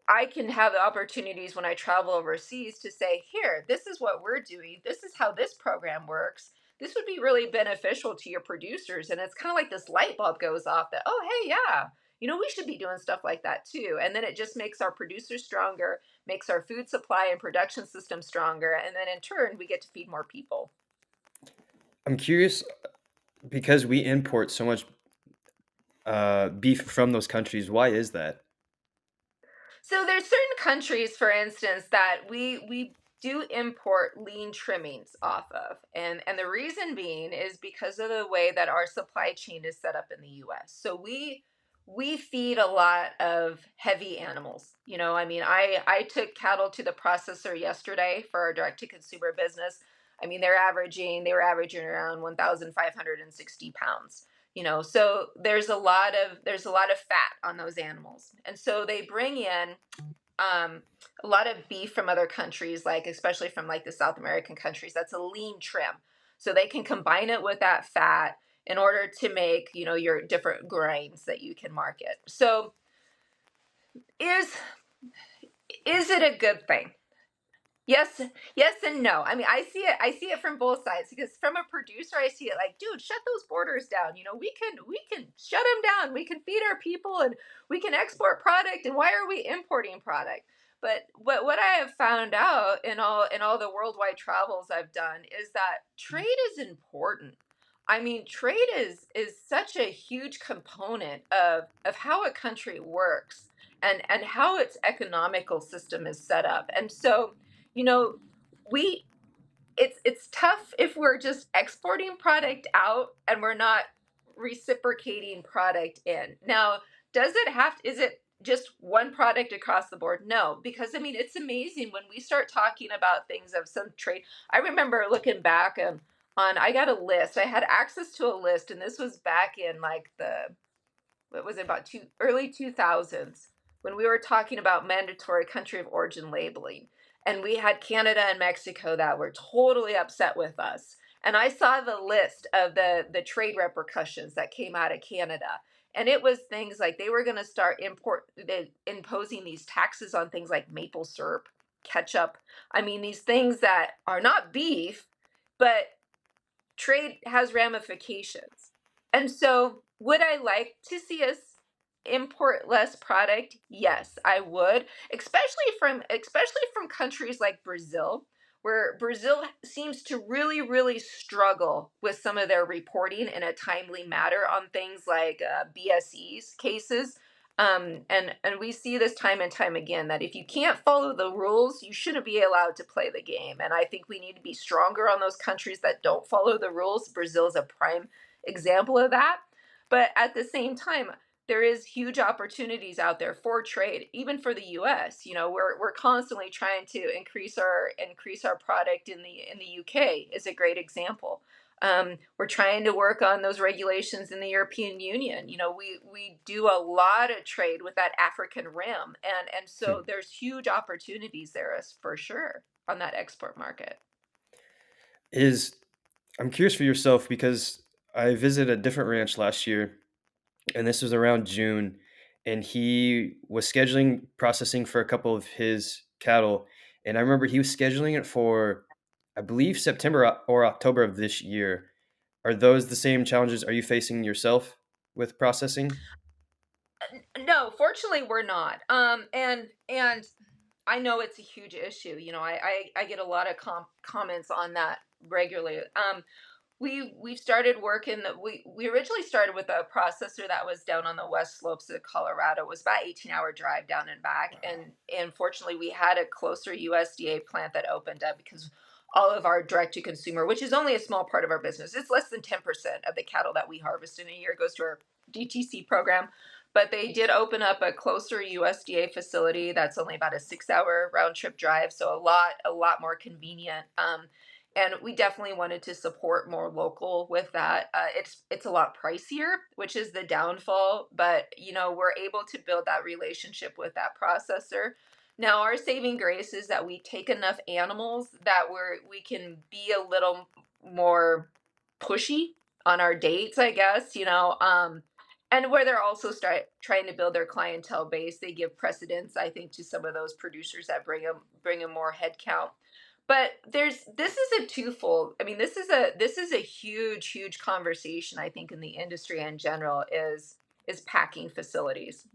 I can have the opportunities when I travel overseas to say, here, this is what we're doing. This is how this program works. This would be really beneficial to your producers. And it's kind of like this light bulb goes off that, oh, hey, yeah, we should be doing stuff like that too. And then it just makes our producers stronger, makes our food supply and production system stronger. And then in turn, we get to feed more people. I'm curious because we import so much beef from those countries. Why is that? So there's certain countries, for instance, that we do import lean trimmings off of. And the reason being is because of the way that our supply chain is set up in the US. So we feed a lot of heavy animals. I mean, I took cattle to the processor yesterday for our direct to consumer business. I mean, they were averaging around 1,560 pounds. So there's a lot of fat on those animals, and so they bring in um, a lot of beef from other countries, like especially from like the South American countries. That's a lean trim, so they can combine it with that fat in order to make your different grains that you can market. So is is it a good thing? Yes, yes and no. I mean, I see it from both sides, because from a producer, I see it like, dude, shut those borders down. We can shut them down. We can feed our people and we can export product. And why are we importing product? But what I have found out in all the worldwide travels I've done is that trade is important. I mean, trade is such a huge component of how a country works, and how its economical system is set up. And so, you know, we it's tough if we're just exporting product out and we're not reciprocating product in. Now, is it just one product across the board? No, because I mean, it's amazing when we start talking about things of some trade. I remember looking back on I got a list. I had access to a list, and this was back in like the what was it, about early 2000s, when we were talking about mandatory country of origin labeling, and we had Canada and Mexico that were totally upset with us. And I saw the list of the trade repercussions that came out of Canada, and it was things like they were going to start imposing these taxes on things like maple syrup, ketchup. I mean, these things that are not beef, but trade has ramifications. And so, would I like to see us import less product? Yes, I would, especially from countries like Brazil, where Brazil seems to really really struggle with some of their reporting in a timely manner on things like BSE's cases. And we see this time and time again that if you can't follow the rules, you shouldn't be allowed to play the game. And I think we need to be stronger on those countries that don't follow the rules. Brazil is a prime example of that. But at the same time, there is huge opportunities out there for trade, even for the U.S. You know, we're constantly trying to increase our product in the UK is a great example. We're trying to work on those regulations in the European Union. You know, we do a lot of trade with that African rim, and so Hmm. there's huge opportunities there for sure on that export market. Is I'm curious for yourself because I visited a different ranch last year, and this was around June, and he was scheduling processing for a couple of his cattle, and I remember he was scheduling it for, I believe, September or October of this year. Are those the same challenges are you facing yourself with processing? No, fortunately, we're not. And I know it's a huge issue. You know, I get a lot of comments on that regularly. We've started working. We originally started with a processor that was down on the west slopes of Colorado. It was about 18-hour drive down and back, Wow. and fortunately, we had a closer USDA plant that opened up because all of our direct to consumer, which is only a small part of our business, it's less than 10% of the cattle that we harvest in a year goes to our DTC program. But they did open up a closer USDA facility that's only about a 6-hour round trip drive, so a lot more convenient. And we definitely wanted to support more local with that. It's a lot pricier, which is the downfall, but you know we're able to build that relationship with that processor. Now our saving grace is that we take enough animals that we can be a little more pushy on our dates, I guess. And where they're also trying to build their clientele base, they give precedence, I think, to some of those producers that bring them more head count. But this is a twofold. I mean, this is a huge conversation. I think in the industry in general is packing facilities.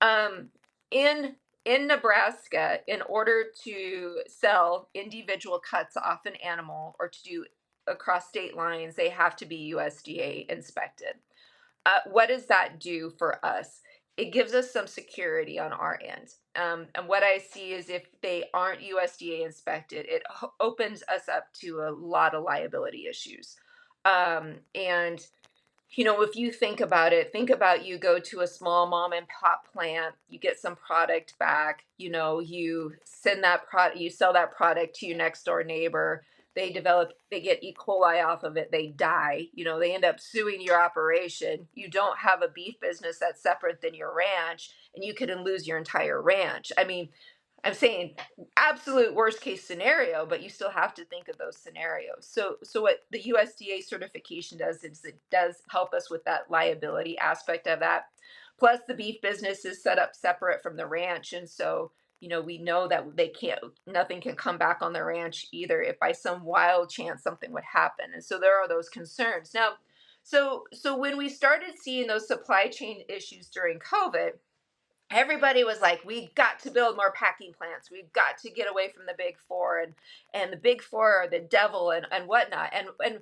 Um, in in Nebraska, in order to sell individual cuts off an animal or to do across state lines, they have to be USDA inspected. What does that do for us? It gives us some security on our end. And what I see is if they aren't USDA inspected, it opens us up to a lot of liability issues. And if you think about it, think about you go to a small mom and pop plant, you get some product back, you send that product, you sell that product to your next door neighbor. They get E. coli off of it, they die, they end up suing your operation. You don't have a beef business that's separate than your ranch, and you could lose your entire ranch. I mean, I'm saying absolute worst case scenario, but you still have to think of those scenarios. So what the USDA certification does is it does help us with that liability aspect of that. Plus the beef business is set up separate from the ranch, and so we know that nothing can come back on the ranch either if by some wild chance something would happen. And so there are those concerns. Now, so when we started seeing those supply chain issues during COVID, everybody was like, we got to build more packing plants, we've got to get away from the big four, and the big four are the devil and whatnot. And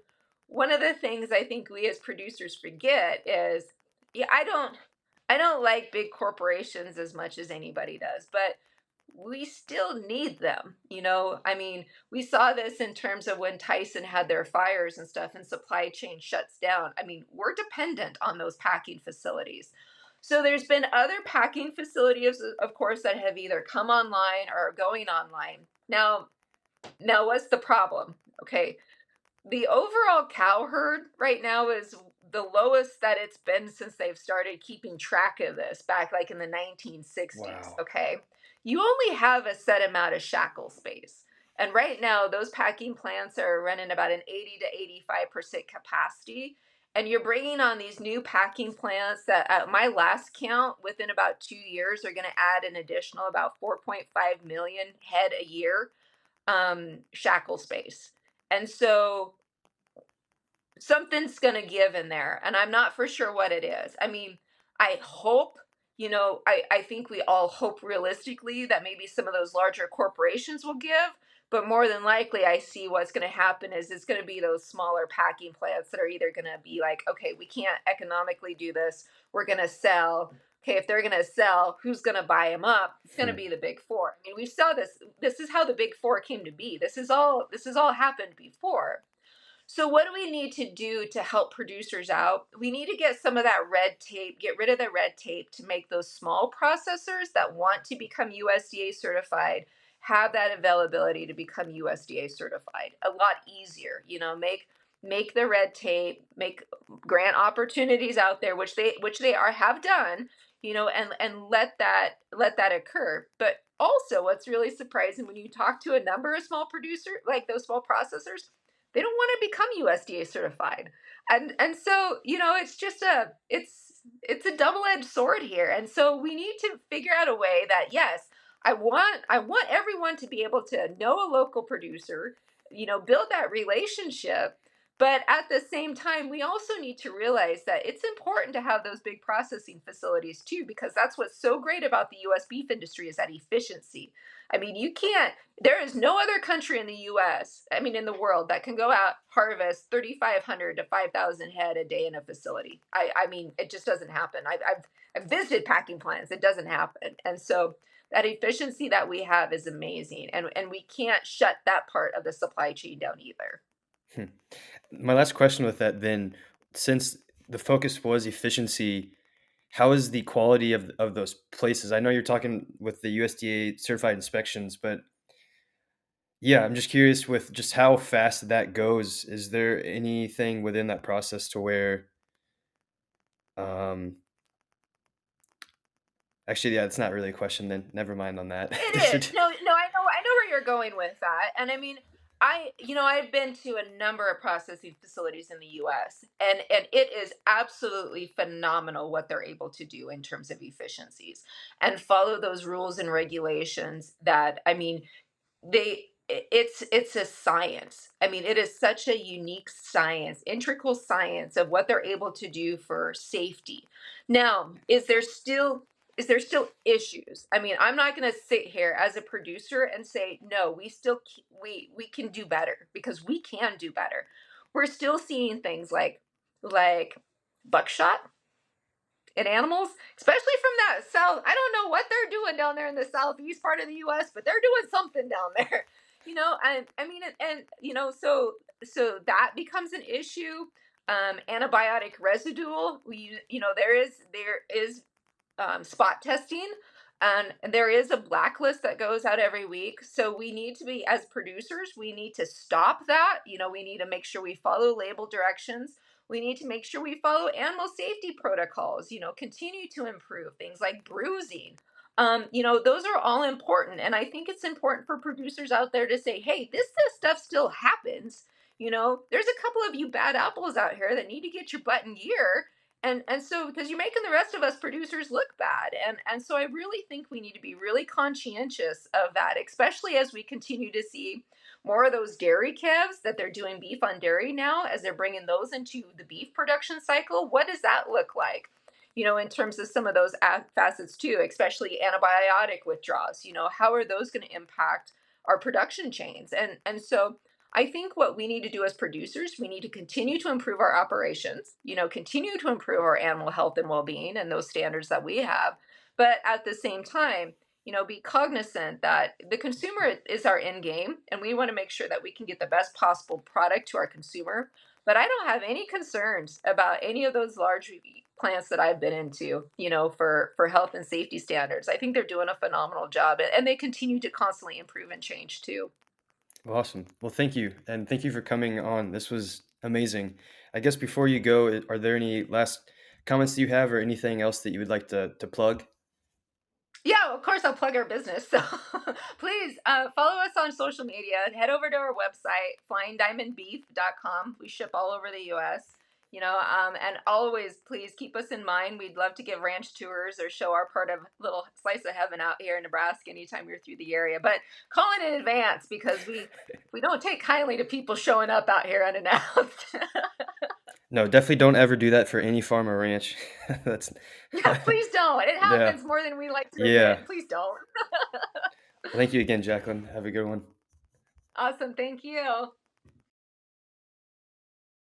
one of the things I think we as producers forget is, yeah, I don't like big corporations as much as anybody does, but we still need them. I mean, we saw this in terms of when Tyson had their fires and stuff and supply chain shuts down. I mean, we're dependent on those packing facilities. So there's been other packing facilities, of course, that have either come online or are going online. Now what's the problem? Okay, the overall cow herd right now is the lowest that it's been since they've started keeping track of this back like in the 1960s. Wow. Okay, you only have a set amount of shackle space, and right now those packing plants are running about an 80 to 85% capacity, and you're bringing on these new packing plants that at my last count within about 2 years are going to add an additional about 4.5 million head a year, shackle space. And so something's going to give in there, and I'm not for sure what it is. I mean, I hope, I think we all hope realistically that maybe some of those larger corporations will give, but more than likely I see what's going to happen is it's going to be those smaller packing plants that are either going to be like, okay, we can't economically do this, we're going to sell. okay, if they're going to sell, who's going to buy them up? It's going to Hmm. be the big four. I mean, we saw this. This is how the big four came to be. This is all happened before. So what do we need to do to help producers out? We need to get some of that red tape, get rid of the red tape to make those small processors that want to become USDA certified have that availability to become USDA certified a lot easier. Make the red tape, make grant opportunities out there, which they are have done, and let that occur. But also, what's really surprising when you talk to a number of small producer, like those small processors, they don't want to become USDA certified. And so, it's a double-edged sword here. And so we need to figure out a way that, yes, I want everyone to be able to know a local producer, build that relationship. But at the same time, we also need to realize that it's important to have those big processing facilities too, because that's what's so great about the US beef industry is that efficiency. I mean, there is no other country in the US, I mean, in the world that can go out, harvest 3,500 to 5,000 head a day in a facility. I mean, it just doesn't happen. I've visited packing plants, it doesn't happen. And so that efficiency that we have is amazing. And we can't shut that part of the supply chain down either. Hmm. My last question with that then, since the focus was efficiency, how is the quality of those places? I know you're talking with the USDA certified inspections, but yeah, I'm just curious with just how fast that goes. Is there anything within that process to where, um, actually, yeah, it's not really a question then. Never mind on that. It is. No, no, I know where you're going with that. And I mean, I've been to a number of processing facilities in the US, and it is absolutely phenomenal what they're able to do in terms of efficiencies and follow those rules and regulations that, I mean, it's a science. I mean, it is such a unique science, integral science of what they're able to do for safety. Now, is there still issues? I mean, I'm not going to sit here as a producer and say no, we can do better, because we can do better. We're still seeing things like buckshot in animals, especially from that south. I don't know what they're doing down there in the southeast part of the U.S., but they're doing something down there. And I mean, so that becomes an issue. Antibiotic residual. There is spot testing, and there is a blacklist that goes out every week. So we need to be, as producers, we need to stop that. We need to make sure we follow label directions. We need to make sure we follow animal safety protocols. Continue to improve things like bruising. Those are all important, and I think it's important for producers out there to say, hey, this stuff still happens. There's a couple of you bad apples out here that need to get your butt in gear. And so, because you're making the rest of us producers look bad. And so I really think we need to be really conscientious of that, especially as we continue to see more of those dairy calves that they're doing beef on dairy now, as they're bringing those into the beef production cycle. What does that look like, in terms of some of those facets too, especially antibiotic withdrawals? How are those going to impact our production chains? And so I think what we need to do as producers, we need to continue to improve our operations, continue to improve our animal health and well-being and those standards that we have. But at the same time, be cognizant that the consumer is our end game, and we want to make sure that we can get the best possible product to our consumer. But I don't have any concerns about any of those large plants that I've been into, for health and safety standards. I think they're doing a phenomenal job, and they continue to constantly improve and change too. Awesome. Well, thank you. And thank you for coming on. This was amazing. I guess before you go, are there any last comments that you have or anything else that you would like to plug? Yeah, of course I'll plug our business. So please follow us on social media. Head over to our website, flyingdiamondbeef.com. We ship all over the US. And always please keep us in mind. We'd love to give ranch tours or show our part of little slice of heaven out here in Nebraska anytime you're through the area. But call in advance, because we don't take kindly to people showing up out here unannounced. No, definitely don't ever do that for any farm or ranch. That's Yeah, please don't. It yeah. happens more than we like to Yeah. admit. Please don't. Thank you again, Jacqueline. Have a good one. Awesome. Thank you.